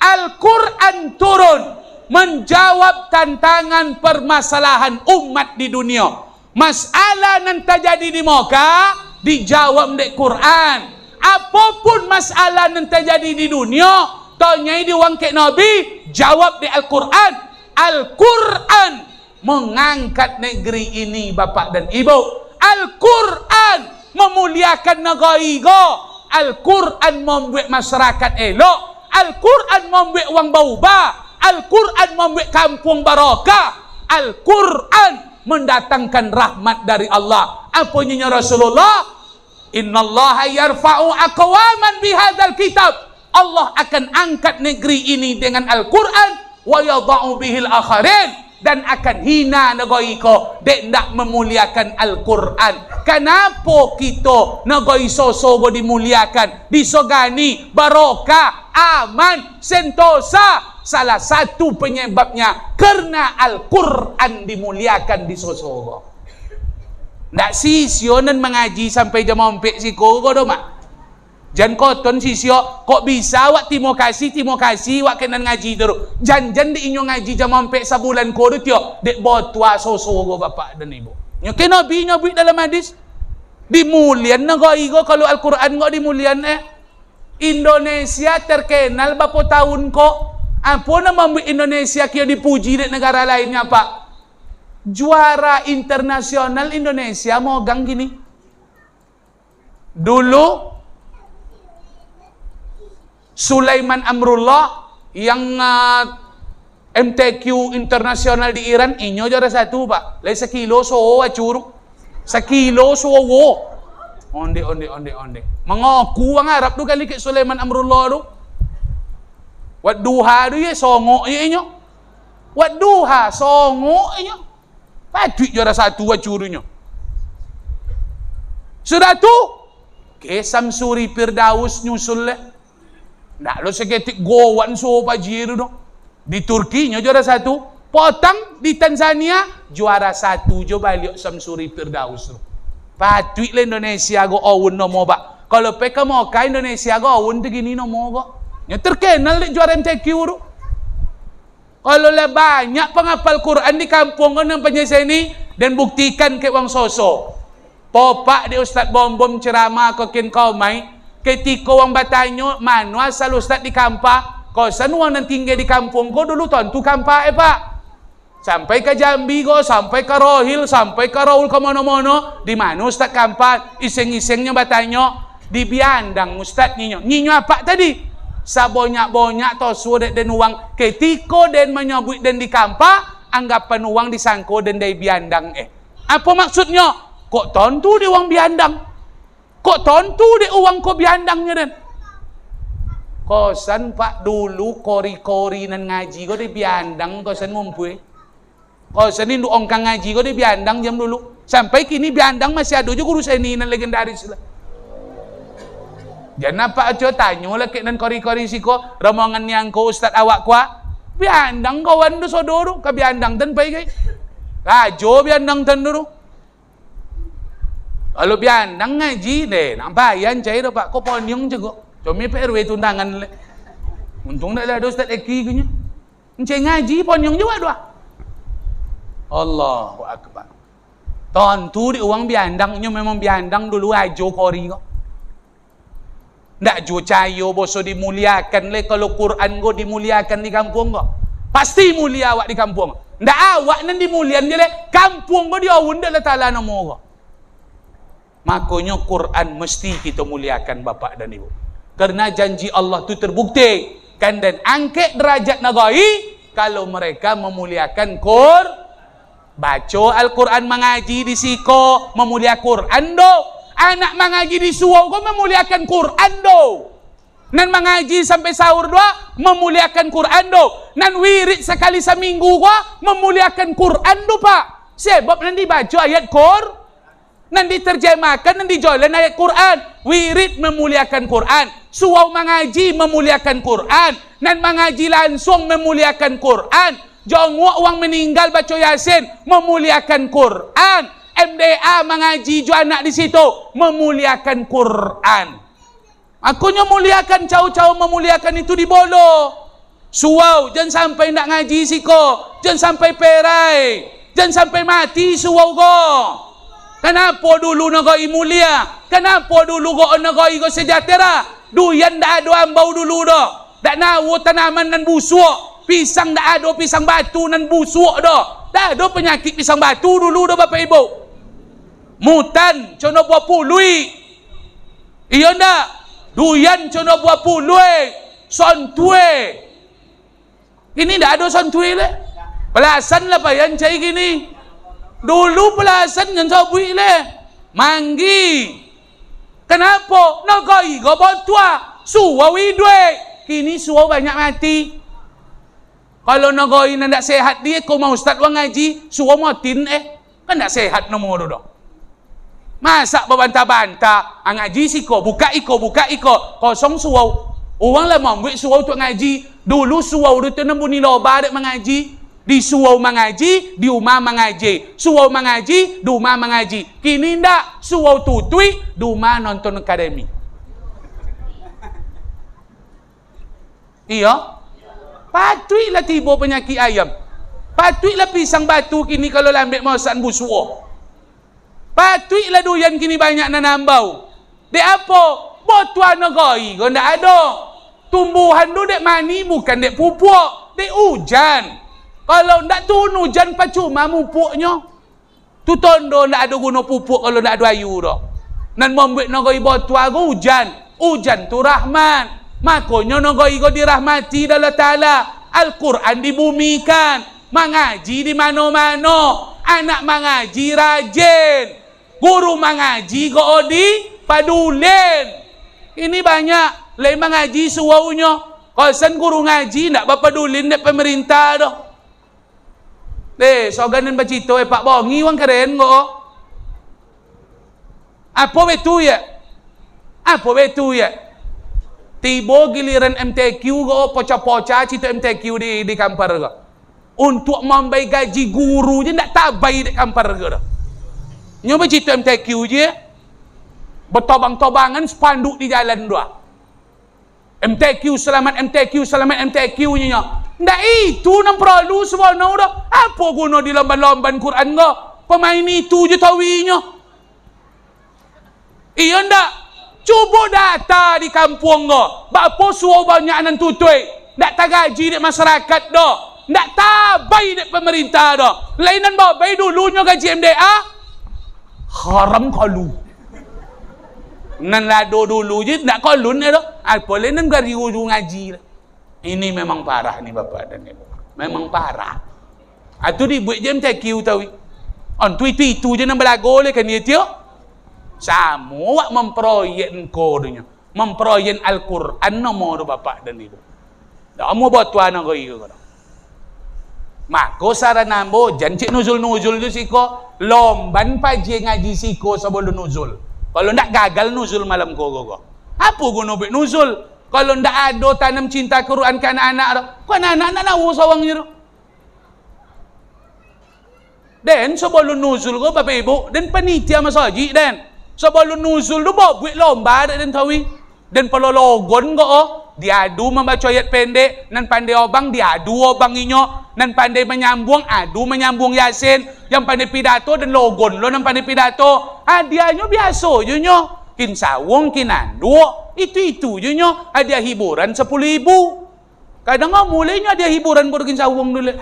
A: Al-Quran turun menjawab tantangan permasalahan umat di dunia. Masalah yang terjadi di Mekah dijawab di Quran. Apapun masalah yang terjadi di dunia, tanyai di wangkek Nabi, jawab di Al-Quran. Al-Quran mengangkat negeri ini bapak dan ibu. Al-Quran memuliakan negara. Al-Quran membuat masyarakat elok. Al-Quran membuat wang baubah. Al-Quran membuat kampung barakah. Al-Quran mendatangkan rahmat dari Allah. Apa nyanyi Rasulullah? Innallaha yarfa'u aqwaman bihadzal kitab. Allah akan angkat negeri ini dengan Al-Quran wa yadha'u bihil akharin, dan akan hina negeri ko dek ndak memuliakan Al-Quran. Kenapa kita negeri soso dimuliakan, disogani, barokah, aman, sentosa? Salah satu penyebabnya karena Al-Quran dimuliakan di soso. Ndak sisionan mengaji sampai jam 4 siko ko do mak. Jan koton sisio kok bisa wak terima kasih wak kena ngaji terus. Jan di inyo ngaji jam 4 sebulan ko do tio dek botua soso go bapak dan ibu. Nyo ke nabi dalam hadis dimulian negeri go kalau Al-Quran go dimulian Indonesia terkenal berapa tahun ko. Apa nama Indonesia kio dipuji dek negara lainnya pak? Juara internasional Indonesia mogang gini. Dulu Sulaiman Amrullah yang MTQ internasional di Iran inyo juara satu pak. Lai sekilo so acuru. Sekilo so wo. Onde. Mengaku ang Arab tu kali ke Sulaiman Amrullah tu. Wat duha tu ye songo ye inyo. Wat duha songo inyo. Patut juara satu acurunya. Sudah tu ke Samsuri Firdaus nyusul le. Ndak lo seketik gowan so pajiru do. Di Turki nya juara satu, potang di Tanzania juara satu jo balik Samsuri Firdaus. Patut le Indonesia go awun no mo ba. Kalau peka mau ka Indonesia go awun tu gini no mo go. Nya terkenal le juara MTQ tu. Kalau lah banyak penghafal Quran di kampung kan yang penyesal ini dan buktikan ke wang soso. Popak dia Ustaz bom-bom ceramah kau kin kau mai. Ketika orang bertanya, mana asal Ustaz di kampung? Kau san orang yang tinggal di kampung kau dulu tentu kampung pak. Sampai ke Jambi kau, sampai ke Rohil, sampai ke Raul ke mana-mana. Di mana Ustaz kampung? Iseng-isengnya bertanya. Di Biandang Ustaz nyinyo. Nyinyo apa tadi? Sabonyak-bonyak to surat dan uang. Ketika den menyebut den di kampung, anggapan uang disangko den dari Biandang Apa maksudnya? Kok tentu di uang Biandang? Kok tentu di uang ko Biandangnya den? Kosan pak dulu kori-kori nan ngaji ko di Biandang kosan ngumpul. Kosan ini ongkang ngaji ko di Biandang jam dulu. Sampai kini Biandang masih ada juga urusan ini nan legendaris lah. Jangan apa aja tanya lah kek nan kori-kori siko rombongan yang ko Ustaz awak kuah. Biandang kawan do sodoro ke Biandang ten pai kai. Rajo Biandang ten dulu. Kalau Biandang ngaji deh, nak bayan cair pak, kau ponyong juga. Cuma PRW tundangan le. Untung dah ada Ustaz Eki punya. Encik ngaji ponyong juga doa. Allahu Akbar. Tentu di uang Biandangnya memang Biandang dulu ajo kori kok. Ndak jo cayo boso dimuliakan le kalau Quran go dimuliakan di kampung kok. Pasti mulia awak di kampung. Ndak awak nan dimulian dia le, kampung go diawun dak taala namo kok. Makanya Quran mesti kita muliakan bapak dan ibu. Karena janji Allah itu terbukti. Kan dan angkat derajat nagai kalau mereka memuliakan baca Al-Quran mengaji di siko memuliakan Quran do. Anak mengaji di suau kau memuliakan Quran do. Nan mengaji sampai sahur doa memuliakan Quran do. Nan wirid sekali seminggu kau memuliakan Quran do pak. Sebab nanti baca ayat Quran. Nanti terjemahkan, nanti jalan ayat Quran. Wirid memuliakan Quran. Suau mengaji memuliakan Quran. Nan mengaji langsung memuliakan Quran. Jongok orang meninggal baca Yasin memuliakan Quran. MDA mengaji jo anak di situ memuliakan Quran. Akunya muliakan cau-cau memuliakan itu di bolo. Suau jangan sampai nak ngaji siko. Jangan sampai perai. Jangan sampai mati suau go. Kenapa dulu negara mulia? Kenapa dulu go negara go sejahtera? Duyan dak ada ambau dulu dah. Dak nawo tanaman nan busuk. Pisang dak ada pisang batu nan busuk dah. Dak ada penyakit pisang batu dulu dah Bapak Ibu. Mutan cono buah pului. Iya ndak? Duyan cono buah pului. Sontue. Ini dak ada sontue le. Pelasan lah payan cai gini. Dulu pelasan yang sabui le. Manggi. Kenapa? Nagai gobot tua. Suwawi duit. Kini suwa banyak mati. Kalau nagai nak sehat dia, kau mau ustaz wang ngaji, suwa matin kan tak sehat nomor dah. Masa berbantah-bantah, ngaji siko, buka iko, kosong suwa. Orang lah membuat suwa untuk ngaji. Dulu suwa itu nembuni loba dek mengaji. Di suau mengaji, di rumah mengaji. Suau mengaji, di rumah mengaji. Kini ndak, suau tutui, di rumah nonton akademi. Iya? Patuilah tiba penyakit ayam. Patuilah pisang batu kini kalau lambat masak busuh. Patuilah duyan kini banyak nanambau. Dek apa? Botuan negoi, kau ndak ada. Tumbuhan tu dek mani bukan dek pupuk, dek hujan. Kalau ndak turun hujan percuma pupuknya. Tu tondo ndak ada guna pupuk kalau ndak ada ayu dah. Nan membuat negoi botua go hujan. Hujan tu rahmat. Makanya negoi go dirahmati Allah Taala. Al-Quran dibumikan. Mengaji di mana-mana. Anak mengaji rajin. Guru mengaji go di padulin. Ini banyak. Lain mengaji suaunya. Kosan guru ngaji ndak berpadulin dek pemerintah dah. Soganan bacito Pak Bongi wang keren kok. Apa betul ya? Apa betul ya? Tiba giliran MTQ kok poca-poca cito MTQ di kampar kok. Untuk membayar gaji guru je ndak tabai di kampar kok. Nyoba cito MTQ je. Bertobang-tobangan spanduk di jalan dua. MTQ selamat MTQ nya. Ndak itu nang perlu sebenarnya dah. Apa guna di lomban-lomban Quran kau? Pemain itu je tawinya. Iya ndak? Cuba data di kampung kau. Bapa suruh banyak nan tutui. Ndak tak gaji di masyarakat dah. Ndak tabai di pemerintah dah. Lainan bawa bayi dulunya gaji MDA. Haram kalu. Nan lado dulu je ndak kalun dah. Apa lainan gari ujung ngaji dah. Ini memang parah ni bapa dan ibu. Memang parah. Atu di buat jam tak kiu tahu. On tu je nak belago le kan dia tio. Semua memproyek kodenya. Memproyek Al-Quran nama tu bapa dan ibu. Dah mau buat tuan aku itu. Maka sarana ambo janji nuzul tu siko lomban paji ngaji siko sebelum nuzul. Kalau ndak gagal nuzul malam kau. Apa guna buat nuzul? Kalau ndak ada tanam cinta Quran ke anak-anak, kau anak-anak nak nahu sawangnya tu. Dan sebelum nuzul kau bapak ibu dan panitia masjid dan sebelum nuzul tu buat lomba dan tahu. Dan kalau logon kau diadu membaca ayat pendek, nan pandai obang diadu obang inyo, nan pandai menyambung adu menyambung Yasin, yang pandai pidato dan logon lo nan pandai pidato. Hadiahnya biasa je nyo. Kin sawung kin andu itu je nyo. Hadiah hiburan 10,000. Kadang kau mulainya hadiah hiburan baru kin sawung dulu.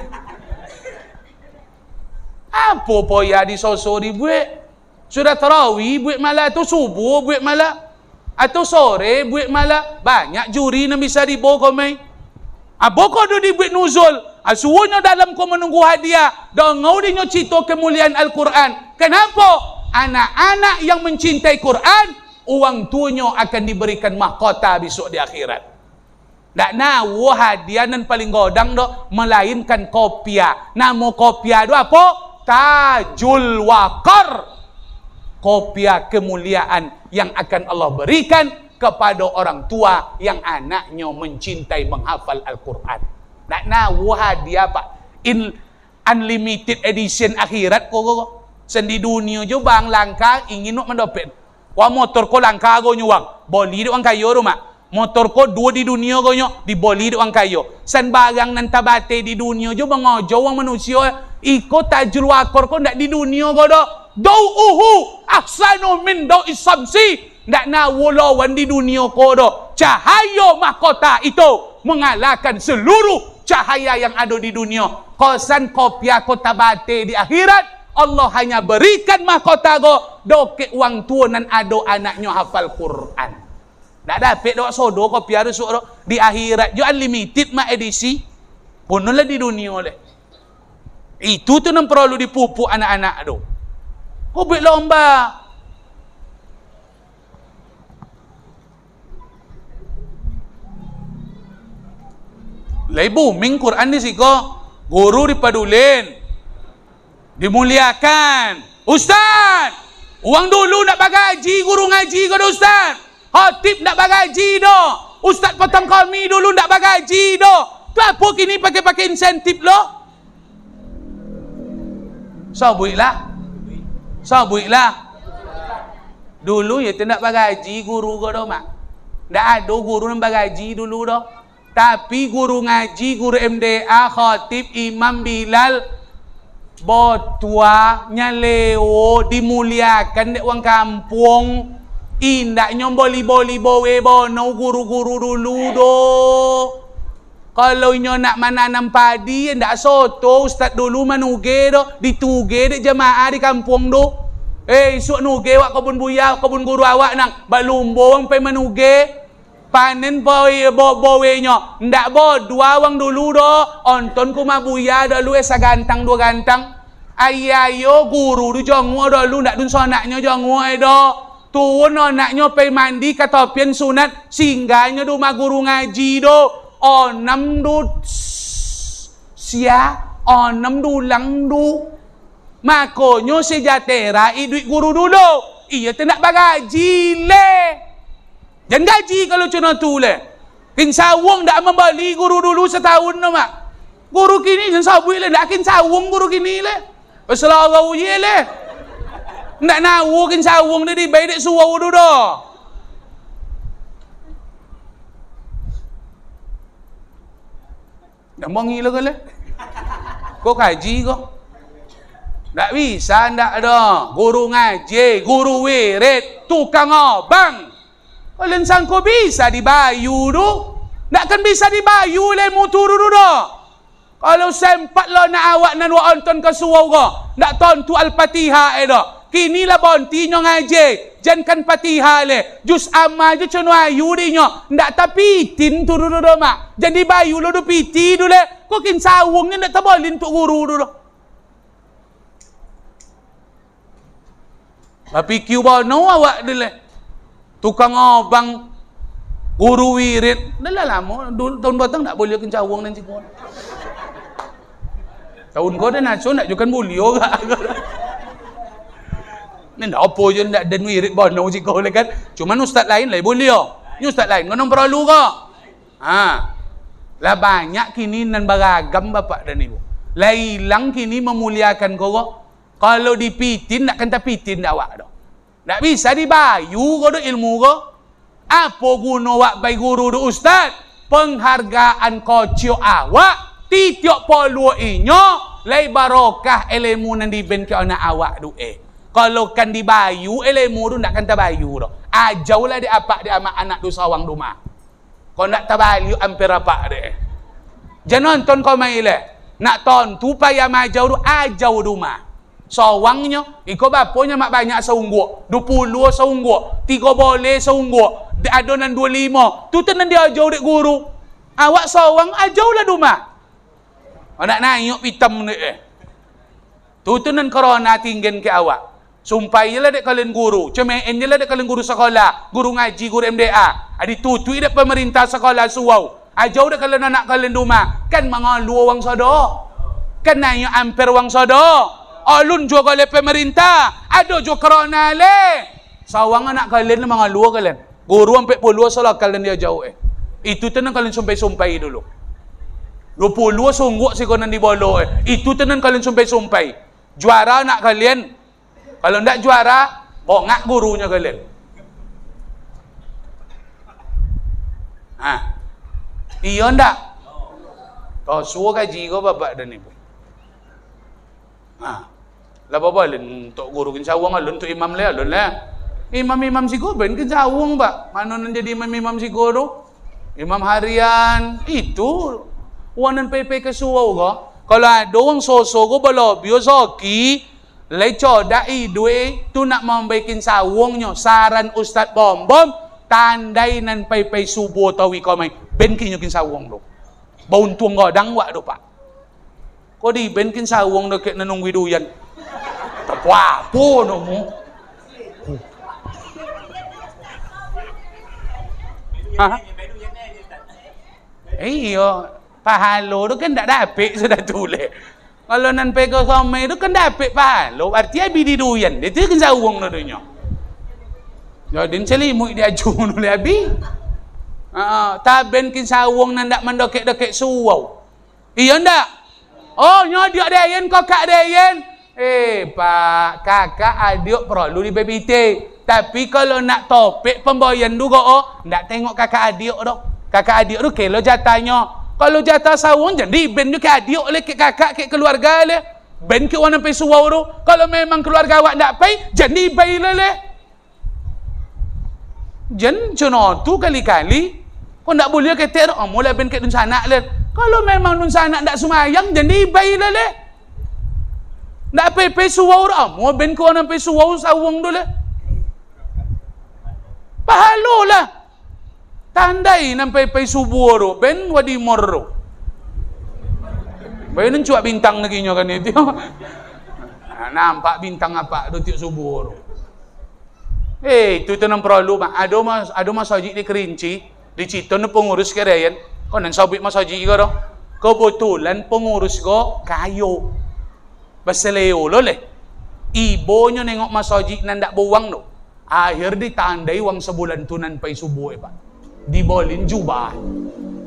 A: Apa poya disosori buat? Sudah tarawih buat malah tu subuh buat malah. Atau sore buat malah banyak juri yang bisa dibawa komai. Boko tu dibuat nuzul. Suruhnya dalam kau menunggu hadiah. Dengau dia cito kemuliaan Al-Quran. Kenapa? Anak-anak yang mencintai Quran, uang tuanya akan diberikan mahkota besok di akhirat. Tak nahu hadiah dan paling godang doh melainkan kopiah. Nama kopiah tu apa? Tajul Waqar. Kopiah kemuliaan yang akan Allah berikan kepada orang tua yang anaknya mencintai menghafal Al-Quran. Tak nahu hadiah pak. Unlimited edition akhirat kok. Sendi dunia je bang langka ingin nak mendapatkan. Wah motor ko langka go nyuang. Boli di orang kayo rumah. Motor ko dua di dunia go nyo di boli di orang kayo. San barang nan tabate di dunia je mengojo orang manusia. Iko tajul wakor ko ndak di dunia go do. Dau'uhu ahsanu min dau'is samsi. Ndak nahu lawan di dunia ko do. Cahaya mahkota itu mengalahkan seluruh cahaya yang ada di dunia. Kosan kopiah kota bate di akhirat. Allah hanya berikan mahkota go doke uang tua nan ado anaknya hafal Quran. Tak dapat dok sodo kopiah tu di akhirat jo unlimited mah edisi. Punlah di dunia le. Itu tu nan perlu dipupuk anak-anak tu. Kau buat lomba. Lai booming Quran ni siko. Guru dipadulin. Dimuliakan. Ustaz, uang dulu nak bagaji guru ngaji ke Ustaz? Khatib nak bagaji dah. Ustaz potong kami dulu nak bagaji dah. Tu apa kini pakai insentif lo? Sabuilah. Dulu ya tidak bagaji guru ke dah mak. Tak ada guru yang bagaji dulu dah. Tapi guru ngaji, guru MDA, khatib, imam, Bilal, botua, nyaleo, dimuliakan dek orang kampung. Indaknya boli-boli bowe bono guru-guru dulu do. Kalau inyo nak menanam padi, ndak soto, ustaz dulu manuge do, dituge dek jemaah di kampung do. Esok nuge wak kebun buya, kebun guru awak nang balumbo wang pe manuge. Panen bowe nyo, ndak dua wang dulu do. Onton kuma buya dulu sagantang dua gantang. Ayo guru du jongo dulu ndak dun sonaknya jongo do. Tuun anaknya pe mandi katopian sunat singgahnya do ma guru ngaji do. Onam du sia, onam du lang du. Makonyo sejatera duit guru dulu. Iya tidak bagaji le. Jangan gaji kalau cuma tu le. Kin sawung dak membeli guru dulu setahun no mak. Guru kini jangan sabui le dak kin sawung guru kini le. Selau ye le. Ndak nahu kin sawung dia di baik dek suau dulu dah. Dak mongi le. Kau kaji kau. Tak bisa, tak ada. Guru ngaji, guru wirid, tukang obang. Kalian sangka bisa dibayu tu? Takkan bisa dibayu ilmu tu dulu dah. Kalau sempat lo nak awak nan wa onton ke suau ko, nak tontu al-Fatihah dah. Kini lah bontinyo ngaji, jankan Fatihah le. Jus amma je cono ayu dinyo. Ndak tapitin tu dulu dah mak. Jadi bayu lo do piti dulu le. Kok kin sawungnya ndak tabolin untuk guru dulu. Tapi kiu bono awak dulu. Tukang obang guru wirid. Dah lama tahun batang tak boleh kin sawung nan cikgu. Tahun kau dah naso nak jukan bulio gak. Ni ndak apa je ndak den wirid bono cikgu le kan. Cuman ustaz lain lai bulio. Ni ustaz lain kau perlu kok. Lah banyak kini nan beragam bapak dan ibu. Lah hilang kini memuliakan kau. Kalau dipitin nak kata pitin awak dah. Tak bisa dibayu kau ilmu kau. Apa guna awak bai guru do ustaz? Penghargaan kocok awak, titiok polu inyo, lai barokah ilmu nan diben ke anak awak do Kalau kan dibayu ilmu tu nak kan tabayu dah. Ajaulah dia apa dia anak do sawang rumah. Kau nak tabayu hampir apa dia. Jangan nonton kau mai le. Nak tontu payah majau tu ajau rumah. Sawangnya, iko baponya mak banyak seungguk, 20 seungguk, 3 boleh seungguk, adonan 25. Tu tenan dia ajau dek guru. Awak sawang ajau lah rumah. Nak naik pitam ni Tu tenan corona tinggen ke awak. Sumpai je lah dek kalian guru. Cemein je lah dek kalian guru sekolah, guru ngaji, guru MDA. Adi tutui dek pemerintah sekolah suau. Ajau dek kalian anak kalian rumah. Kan mengalu wang sodo. Kan naik hampir wang sodo. Alun juga oleh pemerintah. Ada juga corona le. Sawang anak kalian memang luar kalian. Guru sampai puluh salah kalian dia jauh Itu tenan kalian sumpai dulu. 20 sungguk si konan di bolo Itu tenan kalian sumpai. Juara anak kalian. Kalau ndak juara, bongak gurunya kalian. Iya ndak? Kau suruh gaji kau bapak dan ibu. Lah apa len untuk guru kin sawang alun untuk imam le alun lah. Imam sigo ben kin sawang pak. Mana nan jadi imam sigo tu? Imam harian itu wanan PP ke suau ko. Kalau ada orang sosok ko balobio soki le codai due tu nak membaikin sawangnya saran ustaz bom tandai nan PP subuh tawi ko mai ben kin kin sawang tu. Baun tuang godang wak tu pak. Kau di ben kin sawang tu kek nanung widuyan. Apa no mo? Iyo, pahalo tu kan tak dapat sudah tulis. Kalau nan peko somai tu kan dapat pahalo, artinya bidi duyan. Dia tu kan sawang tu dunya. Jadi selimut dia ajun oleh abi. Taben kin sawang nan dak mendokek-dokek suau. Iya ndak? Oh, nyo dia dayen kau kak dayen. Pak, kakak adik perlu di BBT. Tapi kalau nak topik pembayaran juga ndak tengok kakak adik dok. Kakak adik tu kelo jatahnya. Kalau jatah sawang jadi ben ke adik oleh ke kakak ke keluarga le. Ben ke orang sampai suau tu. Kalau memang keluarga awak ndak pai, jadi bai le. Jen jono tu kali-kali kau ndak boleh kata mula ben ke dun sanak le. Kalau memang dun sanak ndak semayang jadi bai le. Ndak pepe suau dah. Mau ben ko orang pe suau sawang dulu. Pahalo lah. Tandai nan pepe subuh ro ben wadi morro. Ben cuak bintang lagi nyo kan itu. Nampak bintang apa do tiuk subuh ro. Itu tenang perlu mak. Ado masjid di Kerinci, di Citon pengurus kerayan. Kau nan sabit masjid ko ro. Kebetulan pengurus ko kayo. Baseleo lo le. Ibonya nengok masjid nan dak buang no. Akhir ditandai wang sebulan tunan pai subuh pak. Dibolin jubah.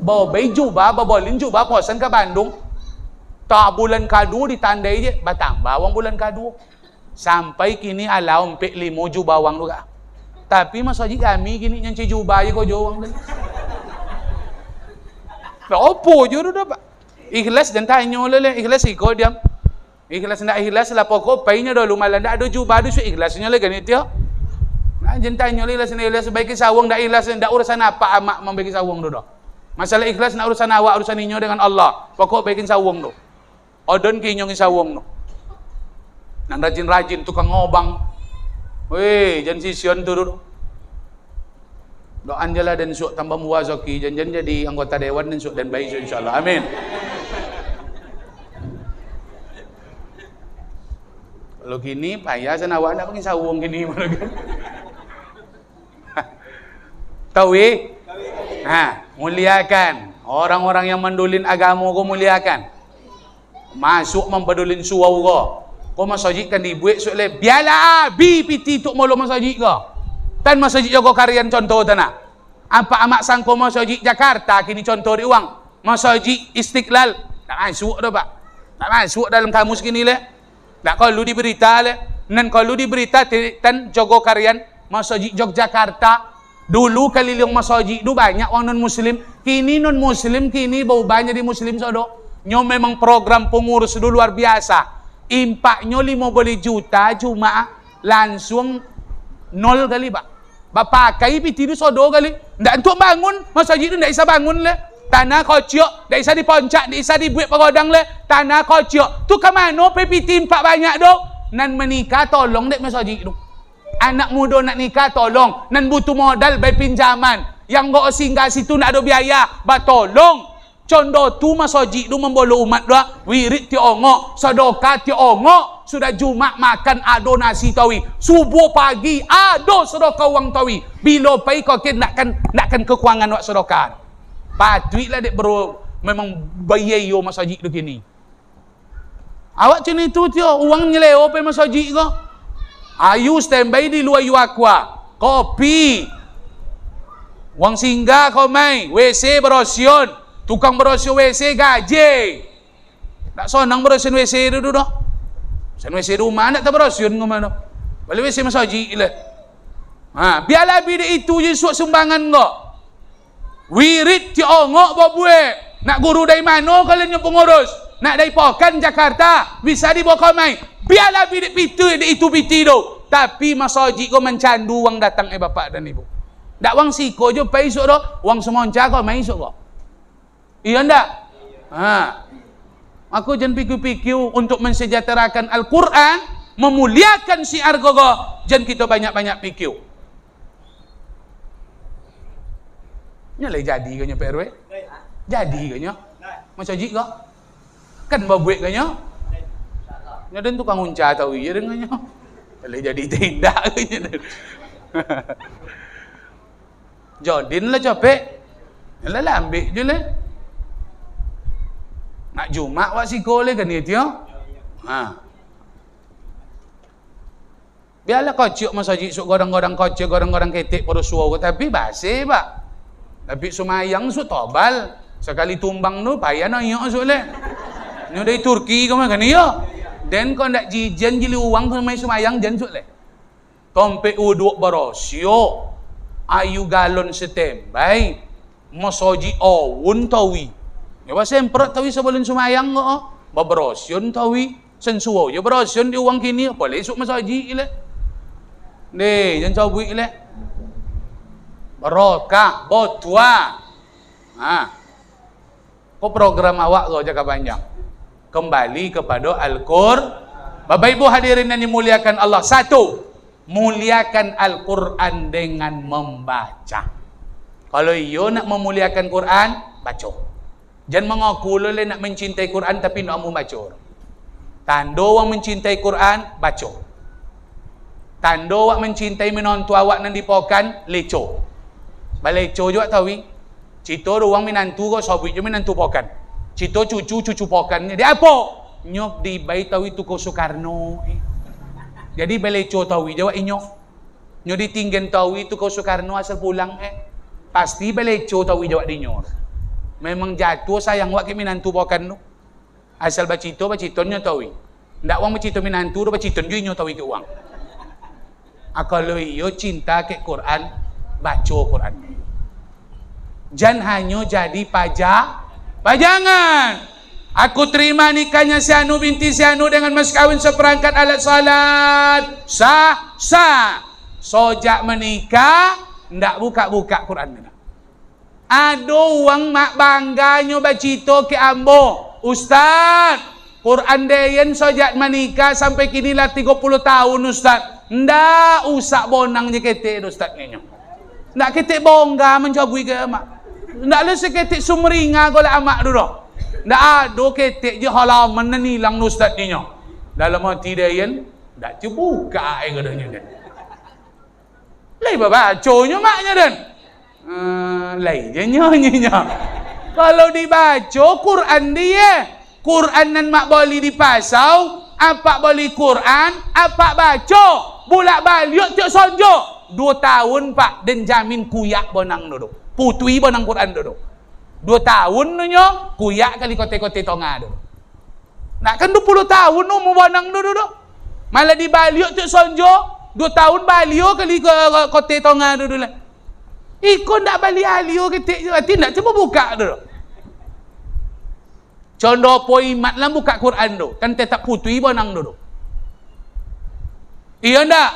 A: Babai jubah, babolin jubah puasan ke Bandung. Tak bulan kadu ditandai je, batambah wang bulan kadu. Sampai kini alau empek 5 jubah wang juga. Tapi masjid kami kini yang jubah je ko jawang dan. Lah opo je dah pak. Ikhlas dan tanya le, ikhlas iko diam. Ikhlas ndak ikhlas lah pokok painya dulu malah ndak ada jubah ada ikhlasnya lagi ni tio. Nah jen tanya ikhlas ni ikhlas sebaik sawung ndak ikhlas ndak urusan apa amak membagi sawung dodo. Masalah ikhlas nak urusan awak urusan inyo dengan Allah. Pokok baikin sawung do. Odon kinyong sawung do. Nang rajin-rajin tukang ngobang. Weh jen sision tu do. Doan jala dan syuk tambah muwazaki jen jadi anggota dewan dan syuk dan baik insyaallah. Amin. Kalau gini payah sana awak nak pergi sawung gini mana kan? Tahu muliakan orang-orang yang mendulin agama kau muliakan. Masuk mempedulin suau kau. Kau masajid kan dibuat soalnya biarlah abi piti tuk molo masajid kau. Tan masajid jago karyan contoh tanah. Apa amak sangko masajid Jakarta kini contoh di uang. Masajid Istiqlal tak masuk dah pak. Tak masuk dalam kamus kini le. Tak kalau di berita le. Nan kalau di berita tan jago karyan masajid Yogyakarta. Dulu kali yang masajid itu banyak orang non muslim. Kini non muslim kini bau banyak di muslim sodo. Nyo memang program pengurus dulu luar biasa. Impaknya 50 juta cuma langsung 0 kali pak. Bapak pakai piti itu sodo kali. Ndak untuk bangun masjid itu ndak bisa bangun le. Tanah kocok, ndak bisa diponcak, ndak bisa dibuat pagodang le. Tanah kocok. Tu ke mana piti impak banyak dok? Nan menikah tolong dek masjid itu. Anak muda nak nikah tolong. Nan butuh modal bayar pinjaman. Yang gak singgah situ nak ada biaya. Tolong. Contoh tu masjid tu membolo umat doa. Wirid ti ongok, sedekah ti ongok. Sudah Jumat makan ado nasi tawi. Subuh pagi ado sedekah wang tawi. Bila pai kau nakkan kekuangan wak sedekah. Patuitlah dek bro memang bayayo masjid tu kini. Awak macam itu tio uang nyeleo pai masjid kau. Ayu standby di luar yu aqua. Kopi. Wang singgah kau mai. WC berosion. Tukang berosion WC gaji. Tak sonang berosion WC itu dah. Sen WC rumah nak tak berosion kau mana. Balik WC masjid lah. Biarlah bidak itu je suat sumbangan kau. Wirid ti ongok babue. Nak guru dari mana kalian yang pengurus? Nak dari Pokan Jakarta. Bisa dibawa kau mai. Biarlah bidik pitu itu piti tu. Tapi masjid kau mencandu wang datang bapak dan ibu. Dak wang siko je pai esok doh. Wang semonca kau mai esok kau. Iya ndak? Aku jangan pikir-pikir untuk mensejahterakan Al-Quran, memuliakan syiar kau. Jangan kita banyak-banyak pikir. Nyalai jadi kau Pak RW? Jadi kau masjid kau? Kan babuik kau dan tukang unca tahu ya dengannya. Boleh jadi tindak Jodin lah capek. Lah ambil je lah. Nak Jumat wak siko le kan dia tio. Biarlah kocok masjid sok godang-godang kocok, godang-godang ketek pada suau tapi basi pak. Tapi sumayang sok tobal. Sekali tumbang tu payah nak yok sok le. Ni dari Turki kau kan ya. Dan kau nak jijan jili uang kau main sumayang jan sok le. Tompe uduk barosio. Ayu galon setembay. Masjid awun tawi. Ya ba semprat tawi sebelum sumayang kau. Babrosyon tawi. Sensuo ya brosyon di uang kini boleh esok masjid le. Ni jan cabui le. Barokah botwa. Kau program awak kau jaga panjang. Kembali kepada Al-Qur'an. Bapak Ibu hadirin yang dimuliakan Allah. Satu, muliakan Al-Quran dengan membaca. Kalau iyo nak memuliakan Quran, baca. Jangan mengaku lele nak mencintai Quran tapi nak membaca. Tanda orang mencintai Quran, baca. Tanda awak mencintai menantu awak nan dipokan, leco. Baleco juga tahu. Cito orang menantu kau sabit je menantu pokan. Cito cucu pokannya. Dia apa? Nyok di bayi tahu itu kau Soekarno. Jadi beleco tahu jawab inyok. Nyo ditinggen tahu itu kau Soekarno asal pulang pasti beleco tahu jawab dinyor. Memang jatuh sayang wak ke minantu pokan tu. Asal bacitonnya tahu. Ndak wang bacito minantu do baciton ju inyo tahu ke uang. Kalau iyo cinta ke Quran, baca Quran. Jangan hanya jadi pajangan. Aku terima nikahnya si Anu binti si Anu dengan mas kawin seperangkat alat salat. Sah, sah. Sojak menikah, ndak buka-buka Quran. Ada uang mak bangganya bacito ke ambo. Ustaz, Quran deyen sojak menikah sampai kini lah 30 tahun Ustaz. Ndak usah bonang je ketik Ustaz ni. Ndak ketik bongga mencabui ke mak. Ndak lu seketik sumringa golek amak dulu. Ndak ada ketik je halaman nan hilang Ustaz ni. Dalam hati deyen ndak terbuka katanya dia. Lai bacaannya maknya dan. Lai je nyonya. Kalau dibaca Quran dia, Quran nan mak boleh dipasau, apa boleh Quran, apa baca, bulak balik tiok sonjo. 2 tahun pak dan jamin kuyak bonang dulu. Putui bonang Quran dulu. 2 tahun nyo kuyak kali kote-kote tonga dulu. Nak kan 20 tahun nu mau bonang dulu. Malah dibalik tiok sonjo, 2 tahun balik kali kote tonga dulu lah. Ikut nak balik alio ketik je. Hati nak cuba buka dulu. Contoh poimat lah buka Quran tu. Kan tetap putui bonang dulu. Iya ndak?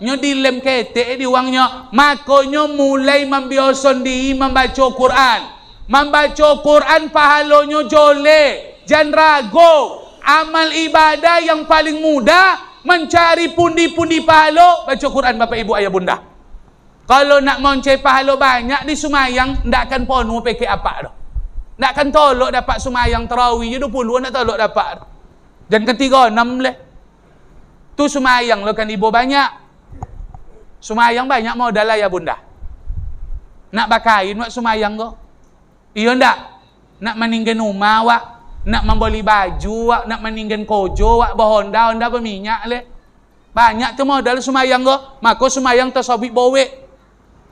A: Nyo dilem ketik di wangnya. Makanya mulai membiasakan diri membaca Quran. Membaca Quran pahalanya jole. Jangan ragu. Amal ibadah yang paling mudah. Mencari pundi-pundi pahala. Baca Quran Bapak Ibu Ayah Bunda. Kalau nak moncai pahala banyak di sumayang, ndak akan penuh peke apa dah. Ndak akan tolok dapat sumayang tarawih je 20 nak tolok dapat. Dan ketiga 6 leh. Tu sumayang lo kan ibu banyak. Sumayang banyak modal lah ya bunda. Nak bakain wak sumayang go. Iya ndak? Nak meninggan rumah wak, nak membeli baju wak, nak meninggan kojo wak, bahonda berminyak leh. Banyak tu modal sumayang go. Maka sumayang tersobik bowek.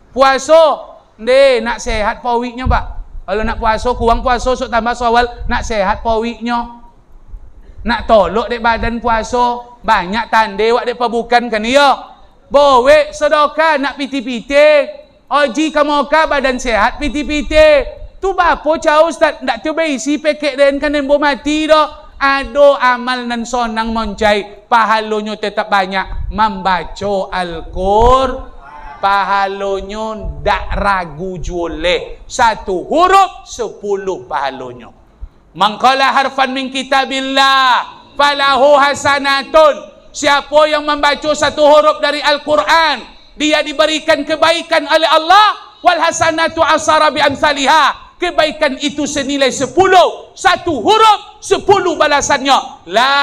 A: Puasa, nak sehat pawiknya pak. Kalau nak puasa, kurang puasa, sok tambah sawal, nak sehat pawiknya. Nak tolok dek badan puasa, banyak tande wak dek pabukan kan iya. Bowek sedekah nak piti-piti. Oji kamu ka badan sehat piti-piti. Tu bapo cau Ustaz, ndak tu berisi pekek den kan nembo mati dah. Ado amal nan sonang moncai, pahalonyo tetap banyak. Membaca Al-Qur'an. Pahalonyo ndak ragu joleh. 1 huruf 10 pahalonyo. Mangkala harfan min kitabillah falahu hasanatun. Siapa yang membaca 1 huruf dari Al-Quran, dia diberikan kebaikan oleh Allah. Wal hasanatu asara bi amsalihah. Kebaikan itu senilai 10. 1 huruf 10 balasannya. La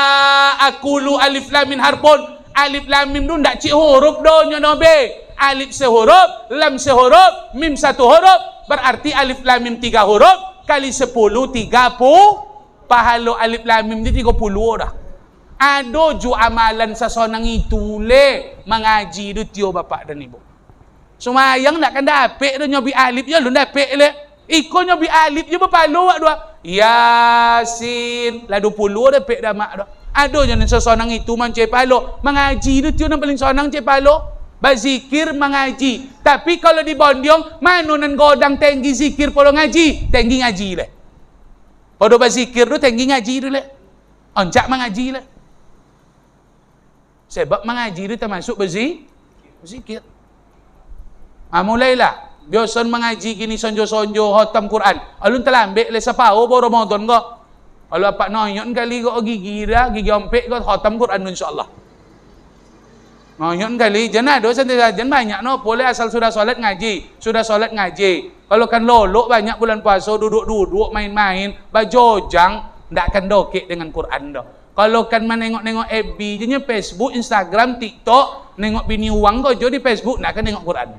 A: aqulu alif lam mim harfun. Alif lam mim tu ndak cik huruf donya nobe. Alif sehuruf, lam sehuruf, mim 1 huruf, berarti alif lam mim 3 huruf kali 10 30. Pahala alif lam mim ni 30 dah. Ada ju amalan sasonang itu le mengaji tu tio bapak dan ibu. Sumayang nak kan dapet tu nyobi alif je lu dapet le. Iko nyobi alif je berpalu wak dua. Yasin lah 20 dapet dah mak dah. Ada je sasonang itu mancai pahala. Mengaji tu tio yang paling sonang cai pahala. Berzikir mengaji. Tapi kalau di Bondiong, mana nan godang tinggi zikir polo ngaji? Tinggi ngaji le. Pada berzikir tu tinggi ngaji tu le. Oncak mengaji le. Sebab mengaji tu termasuk berzikir. Mulailah. Biasan mengaji kini sonjo-sonjo khatam Quran. Alun terlambat le sapao baru Ramadan ko. Kalau apa noyon kali ko gigi dah, gigi ompek ko khatam Quran insya-Allah. Ngoyon kali, jangan ada jangan banyak no, boleh asal sudah solat ngaji, Kalau kan lolok banyak bulan puasa duduk-duduk main-main, bajojang, ndak akan dokek dengan Quran dah. Kalau kan menengok-nengok FB, jadinya Facebook, Instagram, TikTok, nengok bini uang kau jo di Facebook, ndak akan nengok Quran.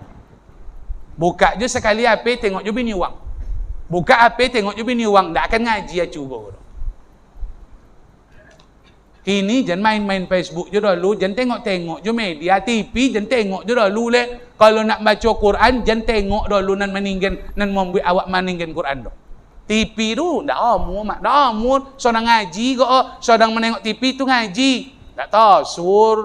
A: Buka je sekali HP, tengok je bini uang. Buka HP, tengok je bini uang, ndak akan ngaji acu kau. Kini jangan main-main Facebook je dulu, jangan tengok-tengok je media TV, jangan tengok je dulu le. Kalau nak baca Quran, jangan tengok dulu nan meninggan, nan membuat awak meninggan Quran tu. TV tu ndak amu mak, ndak amu sedang ngaji kok, sedang menengok TV tu ngaji. Ndak tahu sur.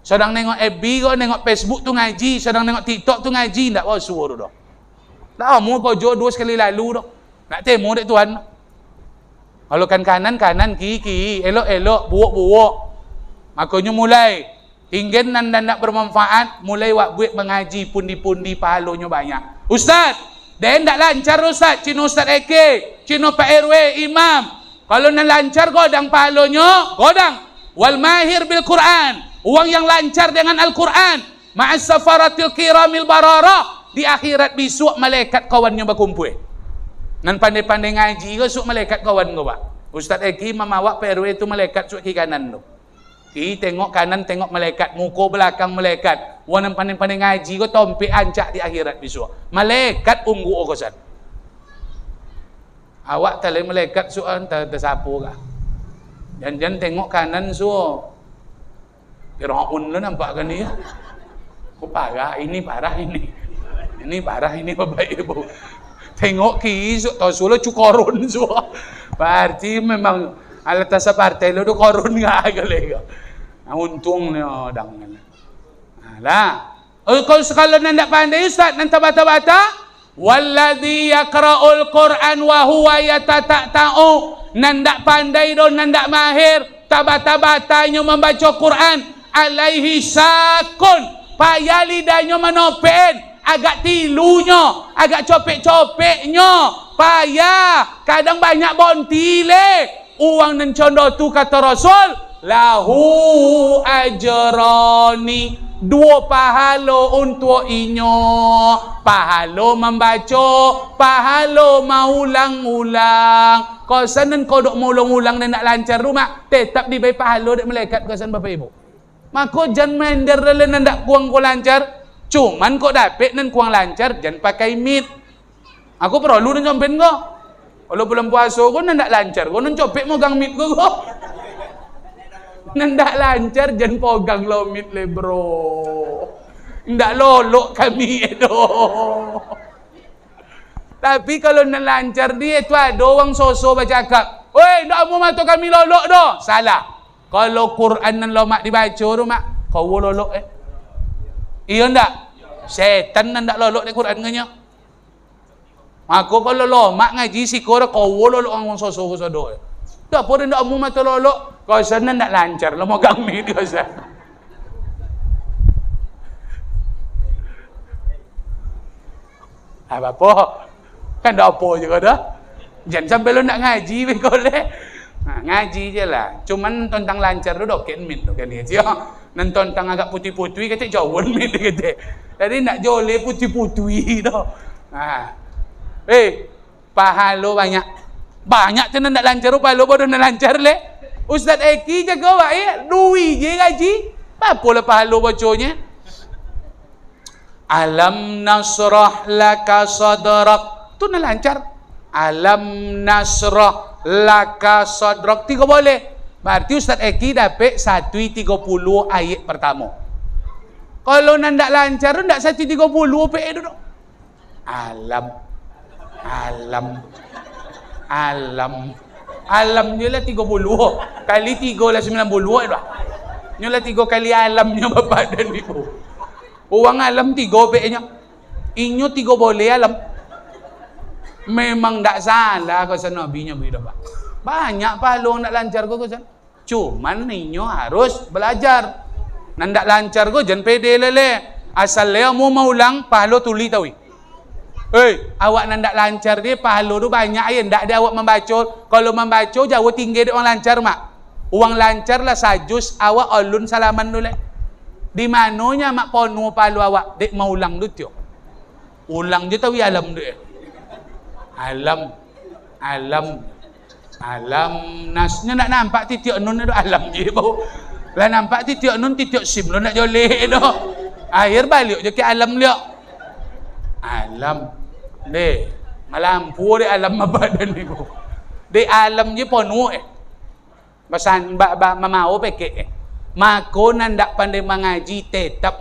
A: Sedang nengok FB kok, nengok Facebook tu ngaji, sedang nengok TikTok tu ngaji, ndak tahu sur dah. Ndak amu kau jo 2 sekali lalu dah. Nak temu dek Tuhan. Kalau kan kanan, kiri, elok, buuk. Makanya mulai. Ingin nanda nak bermanfaat, mulai wak buat mengaji pundi-pundi pahalanya banyak. Ustaz, dia tak lancar Ustaz. Cina Ustaz Eke, Cina Pak RW, Imam. Kalau nak lancar, godang pahalanya, godang. Wal mahir bil Quran. Uang yang lancar dengan Al-Quran. Ma'as safaratil kiramil bararah. Di akhirat besok malaikat kawannya berkumpul. Nan pandai-pandai ngaji ke sup malaikat kawan ke pak. Ustaz Eki memawak PRW itu malaikat sup kiri kanan tu. Kiri tengok kanan tengok malaikat, muka belakang malaikat. Wan pandai-pandai ngaji ke tompe ancak di akhirat besok. Malaikat unggu okosan. Awak talai malaikat sup tersapu kah. Jangan tengok kanan sup. Firaun lu nampak kan ni ya. Kok parah ini ini. Ini parah ini bapak ibu. Tengok kiri tahu solo cukorun semua. Berarti memang alat tasa partai lo do korun enggak kali. Untung ni odang. Alah. Kalau ndak pandai Ustaz nanti bata-bata walladzi yaqra'ul Qur'an wa huwa yatata'u. Nandak pandai do nandak mahir tabata-batanya membaca Quran alaihi sakun. Payah lidahnya menopen. Agak tilunya, agak copek-copeknya, payah, kadang banyak bontile. Uang dan condo tu kata Rasul, lahu ajrani, 2 pahala untuk inyo. Pahala membaca, pahala maulang-ulang. Kau sanan kau dok maulang-ulang dan nak lancar rumah, tetap diberi pahala dek malaikat kau san Bapak Ibu. Maka jangan mender dan nak kuang kau lancar. Cuman kok dapet dan kurang lancar, jangan pakai mit. Aku perlu dan compen kok. Kalau bulan puasa kok nandak lancar, kok nan copek megang mit kok. Nandak lancar, jangan pegang lo mit le bro. Ndak lolok kami itu. Tapi kalau nan lancar dia tu ada orang soso bercakap, "Oi, ndak mau matu kami lolok doh." Salah. Kalau Quran nan lomak dibaca rumah, kau lolok iya ndak? Setan ndak lolok di Quran nganya. Aku kalau lomak ngaji si kau lolok orang sosok sodo. Tak apa ndak mu mata lolok. Kau sana ndak lancar lo mau kami kau sana. Apa? Kan ndak apa juga dah. Jangan sampai lo nak ngaji kau le. Ngaji je lah. Cuman tentang lancar tu doken mit tu kan dia. Nan tentang agak putih-putih kata jauh mit kata. Jadi nak jole putih-putih dah. Pahala banyak. Banyak tu nak lancar pahala bodoh nak lancar le. Ustaz Eki jaga awak ya, duit je gaji. Apa lah pahala bacanya? Alam nasrah laka sadrak. Tu nak lancar. Alam nasrah laka sadrak. 3 boleh. Berarti Ustaz Eki dapat 130 ayat pertama. Kalau nandak lancar, nandak 130 pe duduk. Alam je lah 30. Kali 3 lah 90 dah. Ni lah 3 kali alamnya bapak dan ibu. Uang alam 3 pe nya. Inyo 3 boleh alam. Memang tak salah kau sana nabinya begitu pak. Banyak pahala nak lancar kau sana. Cuman ninyo harus belajar. Nandak lancar kau jangan pede lele. Asal lea mau ulang pahala tuli tahu. Awak nandak lancar dia pahala tu banyak ya. Ndak ada awak membaca. Kalau membaca jauh tinggi dia orang lancar mak. Uang lancar lah sajus awak alun salaman dulu. Di manonya mak ponu pahala awak dek mau ulang tu tio. Ulang je tahu alam dia. Alam nasnya nak nampak titik nun itu alam je bau. Lah nampak titik nun titik sim lu nak joleh dah. Akhir balik je ke alam dia. Alam deh malampu deh alam badan ni bu. Deh alam je penuh Basan mamau peke. Mako nandak pandai mengaji tetap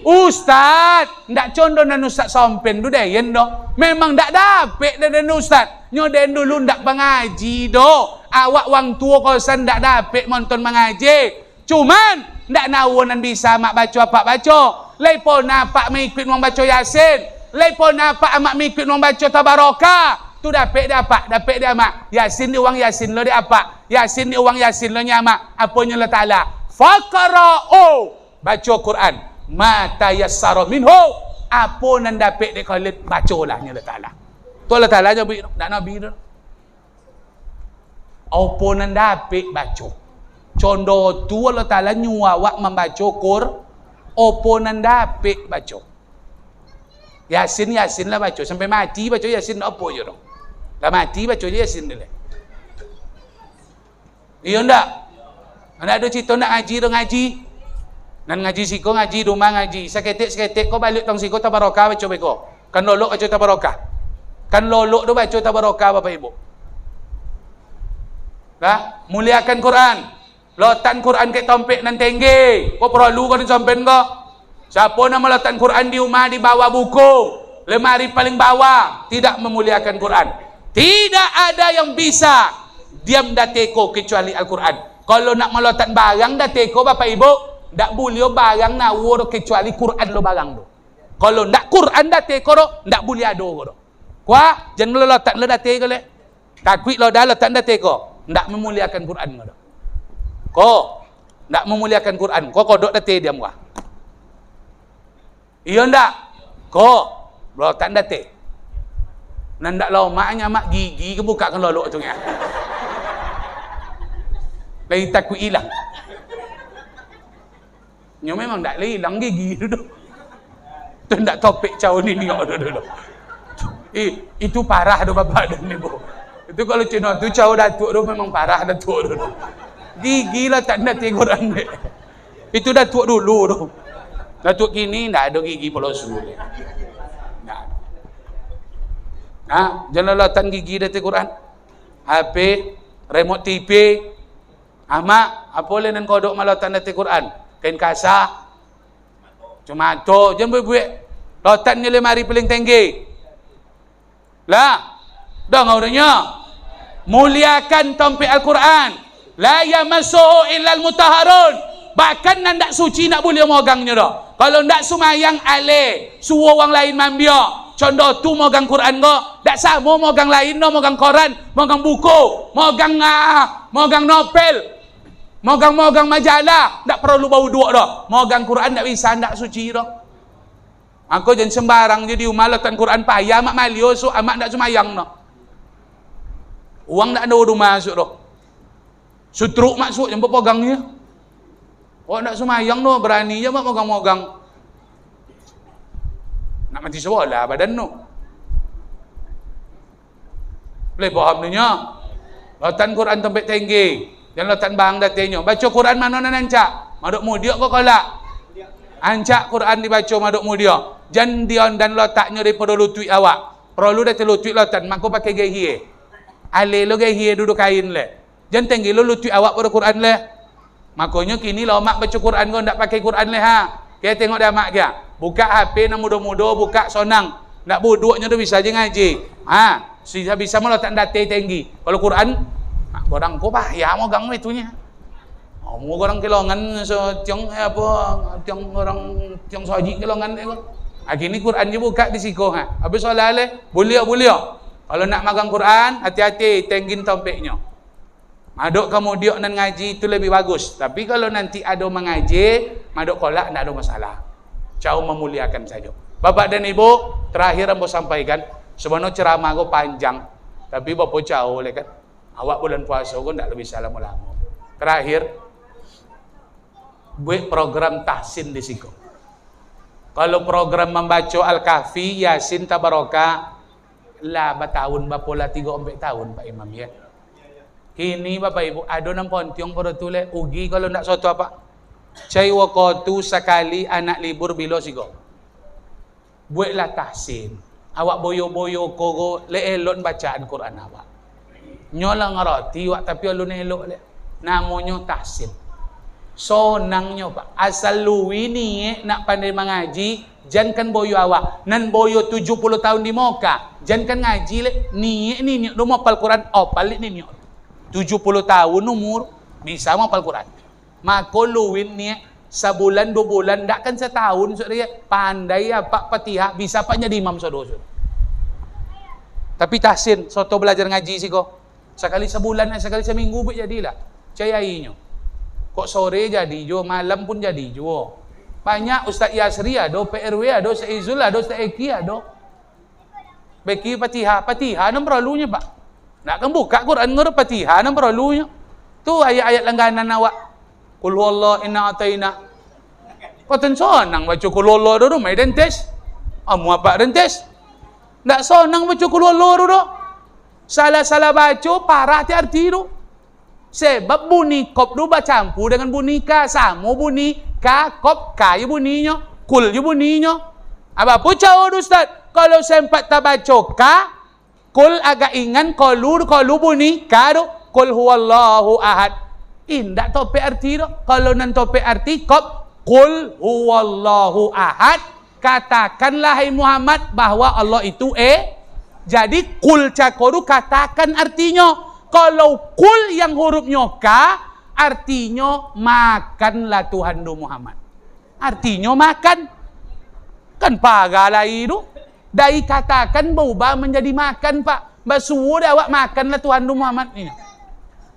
A: Ustaz, ndak condo nan ustaz sompen du deyen do. Memang ndak dapet dan ustaz. Nyoden dulu ndak mengaji do. Awak wang tua kosan ndak dapet monton mengaji. Cuman ndak nawonan bisa mak baca apa baca. Lepo napak mengikut wong baca Yasin. Lepo napak mak mengikut wong baca Tabaraka. tu dapat dia apa? Dapat dia amak. Yasin di uang Yasin lo dia apa? Yasin di uang Yasin lo nya amak. Apanya Allah Ta'ala? Faqra'u. Baca Quran. Ma tayassara minhu. Apa nan dapat dia kalau bacalah nya Allah Ta'ala. Tu Allah Ta'ala je nak Nabi tu. Apa nan dapat baca. Contoh tu Allah Ta'ala nyuruh awak membaca Quran. Apa nan dapat baca. Yasin lah baca. Sampai mati baca Yasin apa je dong. Dah mati baca je Yasin dia. Iya ndak? Anak ada cerita nak ngaji dong ngaji. Nan ngaji siko ngaji rumah ngaji. Seketik kau balik tong siko tabarokah baca beko. Kan lolok baca tabarokah. Kan lolok tu baca tabarokah Bapak Ibu. Dah, muliakan Quran. Lotan Quran ke tompek nan tinggi. Kau perlu kau disampen kau. Siapa nak meletakkan Quran di rumah di bawah buku, lemari paling bawah, tidak memuliakan Quran. Tidak ada yang bisa diam dateko kecuali Al-Quran. Kalau nak meletakkan barang dateko Bapak Ibu, tak boleh barang nawur kecuali Quran lo barang tu. Kalau nak Quran dateko do, tak boleh ada do. Kuah, jangan lo letak lo dateko le. Takut lo dah letak dateko, tak memuliakan Quran do. Ko, tak memuliakan Quran. Ko kodok date diam kuah. Iya ndak? Kok lo tak date. Nandak lo maknya mak gigi ke buka kan lolok tu nya. Lai takut hilang. Nyo memang dak hilang gigi tu. Tu ndak topik cau ni niok tu. Itu parah tu bapak dan ibu. Itu kalau cina tu cau datuk tu memang parah datuk tu. Gigi lah tak date Quran dek. Itu datuk dulu tu. Datuk kini tak ada gigi polosu. Tak. Jangan letakkan gigi dari Quran. HP, remote TV. Mak, apa boleh nan kodok malatan dari Quran? Kain kasar. Cuma tu, jangan buat. Letakkan ni lemari paling tinggi. Lah, dah ngaunya. Muliakan tompek Al-Quran. La yamassuhu illal mutahharun. Bahkan nandak suci nak boleh mogangnya dah. Kalau ndak sumayang ale, suruh orang lain mambio. Contoh tu mogang Quran go, ndak sama mogang lain no, mogang koran, mogang buku, mogang novel, mogang majalah, ndak perlu bau dua dah. Mogang Quran ndak bisa, ndak suci dah. Aku jangan sembarang jadi umalatan Quran payah mak malio so amak ndak sumayang no. Uang ndak ada rumah masuk dah. Sutruk masuk jemput pegangnya. Oh nak semayang no, berani je mak mogang-mogang. Nak mati sekolah badan no. Boleh faham ni nya. Lautan Quran tempat tinggi. Dan lautan bang datenya. Baca Quran mana nan ancak? Maduk mudiak kau kolak. Ancak Quran dibaca maduk mudiak. Jan dion dan letaknya daripada lutut awak. Perlu dah terlutut lautan, mak kau pakai gaya. Ale lo gaya duduk kain le. Jan tinggi lo lutut awak pada Quran le. Makanya kini lah mak baca Quran kau tak pakai Quran leh ha. Kita tengok dah mak dia. Buka HP nak mudah-mudah, buka sonang. Nak buduknya tu bisa je ngaji. Bisa malah tak date tinggi. Kalau Quran, orang kau payah mau gang itunya. Mau orang kelongan so tiang tiang orang tiang soji kelongan tu. Kini Quran je buka di siko ha. Habis solat leh, boleh. Kalau nak magang Quran, hati-hati tenggin tompeknya. Maduk kamu diok nan ngaji itu lebih bagus. Tapi kalau nanti ada mengaji, maduk kolak tidak ada masalah. Jauh memuliakan saja. Bapak dan Ibu, terakhir ambo sampaikan, sebenarnya ceramah aku panjang. Tapi bapak jauh kan. Awak bulan puasa aku tidak lebih salah lama. Terakhir, buat program tahsin di situ. Kalau program membaca Al-Kahfi, Yasin, Tabarokah, lah bertahun, bapola 3-4 tahun Pak Imam ya. Kini Bapak Ibu ada nang pontiong pada tulis ugi kalau nak soto apa? Cai waktu sekali anak libur bilo sigo. Buatlah tahsin. Awak boyo-boyo kogo le elok bacaan Quran awak. Nyola ngerti awak tapi alun elok le. Namanya tahsin. Sonangnya Pak. Asal lu ini nak pandai mengaji, jangan boyo awak. Nan boyo 70 tahun di Moka. Jangan ngaji le. Ni lu mau hafal Quran, hafal ni 70 tahun umur bisa menghafal Quran. Maka luwin ni sebulan 2 bulan tak kan setahun saudara pandai apa Fatihah bisa apa jadi imam saudara. Tapi tahsin, soto belajar ngaji sih kok. Sekali sebulan, sekali seminggu pun jadilah. Cayainya. Kok sore jadi jo, malam pun jadi jo. Banyak Ustaz Yasri ada, PRW ada, Ustaz Izul ada, Ustaz Eki ada. Beki Fatihah, Fatihah nam perlunya Pak. Nak kan buka Quran ngur Fatihah nam perlunya. Tu ayat-ayat langganan awak. Qul huwallahu inna ataina. Koten sonang baca qul huwallahu dulu mai dentes. Amu apa dentes? Ndak sonang baca qul huwallahu dulu. Salah-salah baca parah ti arti tu. Sebab bunyi kop tu bercampur dengan bunyi ka, sama bunyi ka, kop ka je bunyinya, kul je bunyinya. Apa pun jauh Ustaz. Kalau sempat tak baca ka, kul agak ingan kalau bunyi ka tu, kul huwallahu ahad. Indak topik arti tu. Kalau nan topik arti kop, kul huwallahu ahad. Katakanlah hai Muhammad bahwa Allah itu Jadi kul cakoru katakan artinya. Kalau kul yang hurufnya ka, artinya makanlah Tuhan Muhammad. Artinya makan. Kan pagalah itu. Dari katakan berubah menjadi makan Pak. Basuh dah awak makanlah Tuhan Muhammad ni.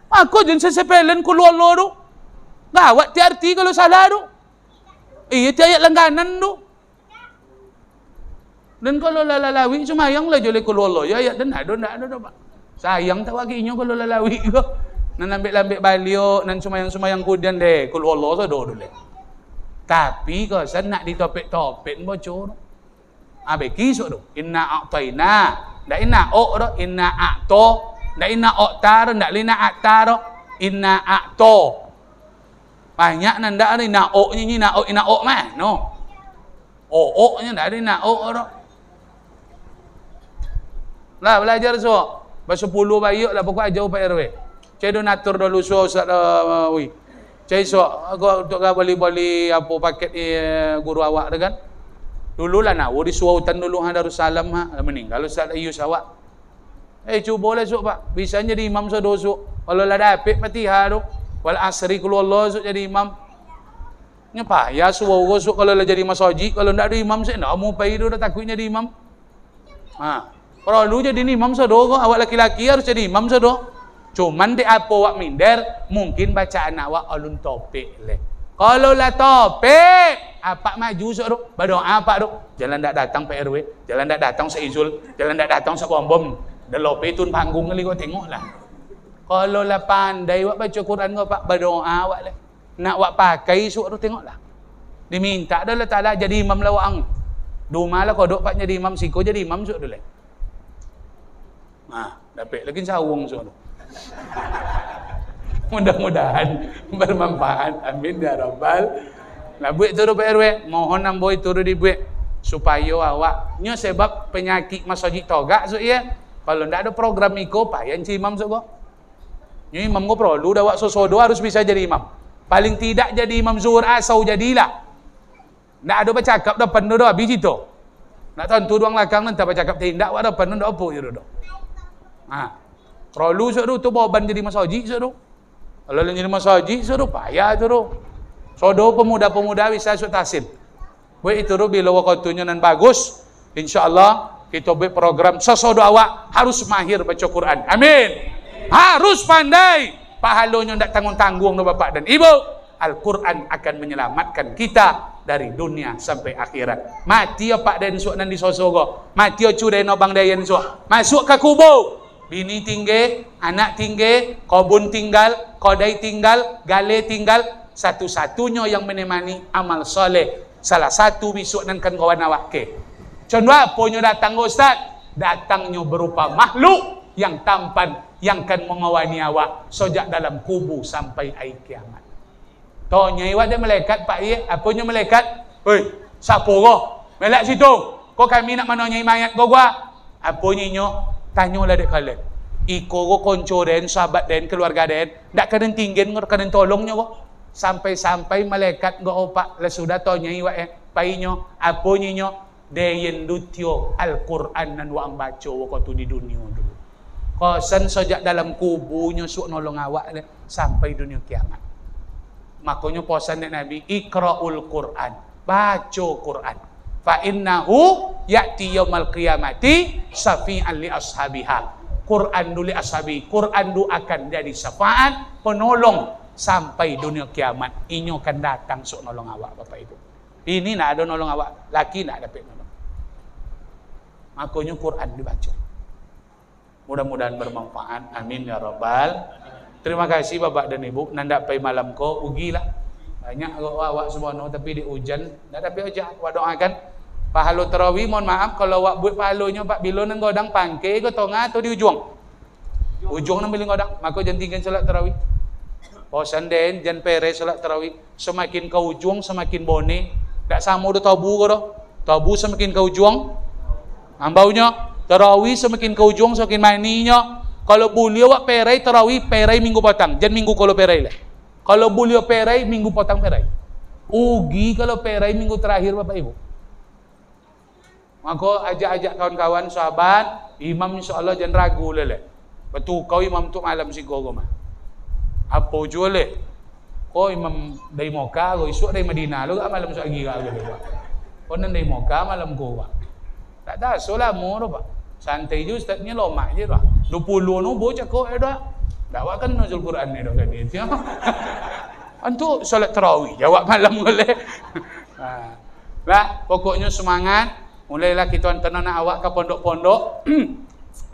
A: Aku jangan sesepelen kul Allah tu. Gawat ti arti kalau salah tu. Iya ti ayat langganan tu. Dan kalau lalawi semayang lah joleh kul Allah. Ya ayat dan ada Pak. Sayang tak wakinya kalau lalawi ko. Nan ambil baliok, nan semayang kudian deh. Kul Allah sado dulu. Tapi kalau saya nak ditopik-topik bocor. Beki sok tu. Inna a'taina. Ndak inna o ro, inna a'to. Ndak inna o'tar, ndak lina a'tar. Inna a'to. Banyak nan ndak ada inna o ni inna o mah. No. O nya ndak ada inna o ro. Lah belajar so. Bersepuluh bayuk lah pokok aja Pak RW. Cai donatur dulu so Ustaz wi. Cai so aku untuk beli apa paket guru awak tu kan. Dululah nak di Suautan dulu Darussalam meninggal Ustaz Ayus awak. Cubalah sok Pak. Bisa jadi imam so sok. Kalau lah dapat Fatihah tu, wal asri qul wallahu sok jadi imam. Nya payah suau sok kalau lah jadi masjid, kalau ndak ada imam saya nak mau pai tu dah takut jadi imam. Perlu jadi imam sodo, awak laki-laki harus jadi imam sodo. Cuman di apa awak minder, mungkin bacaan awak alun topik leh. Kalau lah topik, apa maju sodo, berdoa apa tu? Jalan tak datang PRW, jalan tak datang Seizul, jalan tak datang Sebom-bom. Delope tun panggung kali kau tengoklah. Kalau lah pandai awak baca Quran kau Pak, berdoa awak leh. Nak awak pakai sok tu tengoklah. Diminta dah lah Taala jadi imam lawang. Dumalah kau dok Pak jadi imam, siko jadi imam sok dulu. Dapat lagi sawung sono. Mudah-mudahan bermanfaat. Amin ya rabbal. Lah buat turu PRW, mohon amboi turu dibuat supaya awaknya sebab penyakit masjid togak so ya. Kalau ndak ada program iko payah si imam so go. Ni imam go perlu dah awak sosodo harus bisa jadi imam. Paling tidak jadi imam zuhur asau jadilah. Ndak ada bercakap depan tu dah habis itu. Nak tentu doang lakang nanti bercakap tindak awak depan ndak apa je dah. Perlu sok tu beban jadi masjid sok tu. Kalau jadi masjid sok tu payah tu tu. Sodo pemuda-pemuda bisa sok tahsin. Buat itu tu bila waktunya nan bagus, insya-Allah kita buat program sesodo awak harus mahir baca Quran. Amin. Harus pandai. Pahalanya ndak tanggung-tanggung do bapak dan ibu. Al-Quran akan menyelamatkan kita dari dunia sampai akhirat. Mati ya Pak dan sok nan disosogo. Mati ya cure no bang dayan sok. Masuk ke kubur. Bini tinggal, anak tinggal, kebun tinggal, kodai tinggal, gale tinggal, satu-satunya yang menemani amal soleh. Salah satu besok nan kan kawan awak ke. Contoh apa nyo datang Ustaz? Datangnya berupa makhluk yang tampan yang kan mengawani awak sejak dalam kubu sampai hari kiamat. Tanya awak dia malaikat Pak ye, apa nyo malaikat? Hei, siapa kau? Melak situ. Kau kami nak menanyai mayat kau gua. Apa nyo? Tanyalah dek kalian. Iko ko konco den, sahabat den, keluarga den, ndak kena tinggen ngor kena tolongnya kok. Sampai-sampai malaikat go opak la sudah tanya iwa painyo, apa nyinyo deyen dutyo Al-Qur'an nan wa baca ko tu di dunia dulu. Kosan sejak dalam kubunya sok nolong awak le sampai dunia kiamat. Makanya posan Nabi Iqra'ul Qur'an, baca Quran. Fa innahu ya'ti yaumal qiyamati syafi'an li ashabiha. Quran du li ashabi, Quran du akan jadi syafaat penolong sampai dunia kiamat. Inyo akan datang sok nolong awak Bapak Ibu. Ini nak ada nolong awak, laki nak dapat nolong. Makanya Quran dibaca. Mudah-mudahan bermanfaat. Amin ya rabbal. Terima kasih Bapak dan Ibu. Nanda pai malam ko ugilah. Banyak awak semua no, tapi di hujan ndak dapat hujan. Awak doakan pahala tarawih. Mohon maaf kalau awak buat pahalanya Pak Bilo nang godang pangke ke tengah atau di ujung. Ujung nang biling godang. Maka jangan tinggal salat tarawih. Bosan den jangan pere salat tarawih. Semakin ke ujung semakin bone. Ndak sama do tabu ko do. Tabu semakin ke ujung ambaunya. Tarawih semakin ke ujung semakin maninya. Kalau boleh awak perai tarawih, perai minggu petang. Jangan minggu kalau perai lah. Kalau boleh perai, minggu potang perai. Ugi kalau perai minggu terakhir Bapak Ibu. Maka ajak-ajak kawan-kawan, sahabat, imam insyaAllah jangan ragu lele. Betul kau imam tu malam si kau mah. Apa jual le? Kau imam dari Moka, kau esok dari Madinah, lu gak malam esok lagi kau le. Kau nan dari Moka malam kau pak. Tak dah, solah mur pak. Santai je ustaznya lomak je dah. 20 no bocah kau dah. Dak kan nuzul Quran ni dah kan dia. Antu solat tarawih jawab malam boleh. Lah pokoknya semangat. Mulailah kita antara nak awak ke pondok-pondok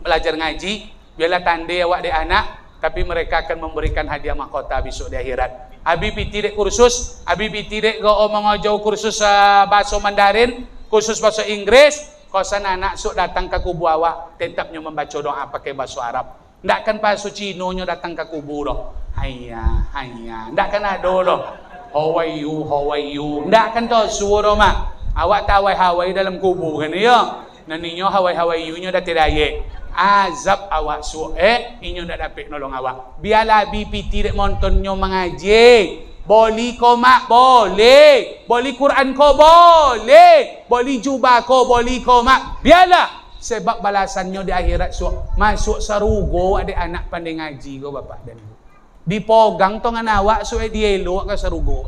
A: belajar ngaji, biarlah tandai awak dek anak, tapi mereka akan memberikan hadiah mahkota besok di akhirat. Abi piti dek kursus, abi piti dek go mengajau kursus bahasa Mandarin, kursus bahasa Inggris. Kosan anak sok datang ke kubu awak, tetapnya membaca doa pakai bahasa Arab. Ndak kan bahasa Cinonya datang ke kubu doh. Hayya, hayya. Ndak kan ada doh. How are you? Ndak kan tu suara mah. Awak tawai-hawai dalam kubu kan ya. Naninyo hawai-hawai you-nya dah teraye. Azab awak inyo ndak dapat nolong awak. Biarlah BPT dek montonnya mengaji. Boleh ko mak, boleh. Boleh Quran ko, boleh. Boleh jubah ko, boleh ko mak. Biarlah. Sebab balasannya di akhirat masuk sarugo adik anak pandai ngaji ko bapak dan ibu. Dipogang to ngan awak dia elok ke sarugo.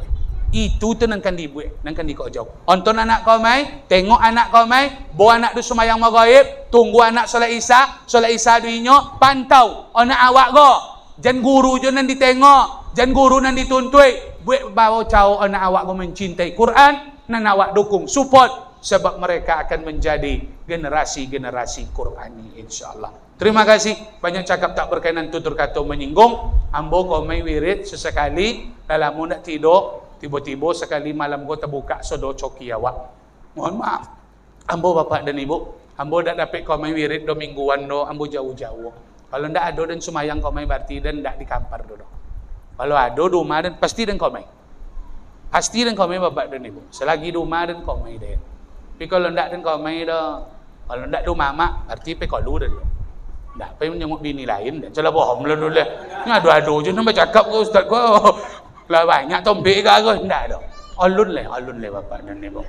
A: Itu tu nang kan dibuat, nang kan dikau jauh. Onton anak kau mai, tengok anak kau mai, bawa anak du semayang maghrib, tunggu anak solat Isya duinyo, pantau anak awak ko. Jan guru je nan ditengok, jan guru nan dituntui. Buat bawa caw anak awak ko mencintai Quran, nan awak dukung, support. Sebab mereka akan menjadi generasi-generasi Qurani insyaAllah. Terima kasih. Banyak cakap tak berkaitan tutur kata menyinggung. Ambo kau main wirid sesekali. Dalam nak tidur, tiba-tiba sekali malam kau terbuka sodo coki awak. Mohon maaf. Ambo bapak dan ibu. Ambo tak dapat kau main wirid do mingguan do. Ambo jauh-jauh. Kalau ndak ada dan sumayang kau main berarti dan ndak dikampar do. Kalau ada rumah dan pasti dan kau main. Pasti dan kau main bapak dan ibu. Selagi rumah dan kau main deh. Tapi kalau ndak dan kau main dah, kalau ndak do mama, berarti pe kau lu dah. Ndak pe menyenguk bini lain dan celah bohong lah dulu. Ngadu-adu je nak bercakap ke ustaz kau. Lah banyak tombek ke aku ndak ada. Alun le bapak dan ibu.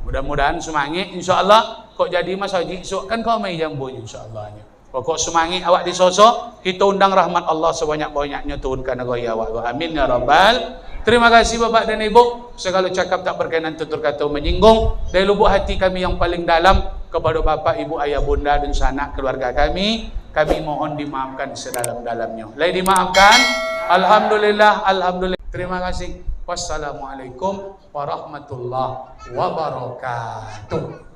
A: Mudah-mudahan semangat insya-Allah kok jadi Mas Haji esok kan kau main jambu insya-Allahnya. Pokok semangat awak disosok, kita undang rahmat Allah sebanyak-banyaknya turunkan negara awak. Amin ya rabbal. Terima kasih Bapak dan Ibu. Segala cakap tak berkenan tutur kata menyinggung dari lubuk hati kami yang paling dalam kepada Bapak, Ibu, Ayah, Bunda dan sanak keluarga kami mohon dimaafkan sedalam-dalamnya. Lagi dimaafkan. Alhamdulillah. Terima kasih. Wassalamualaikum warahmatullahi wabarakatuh.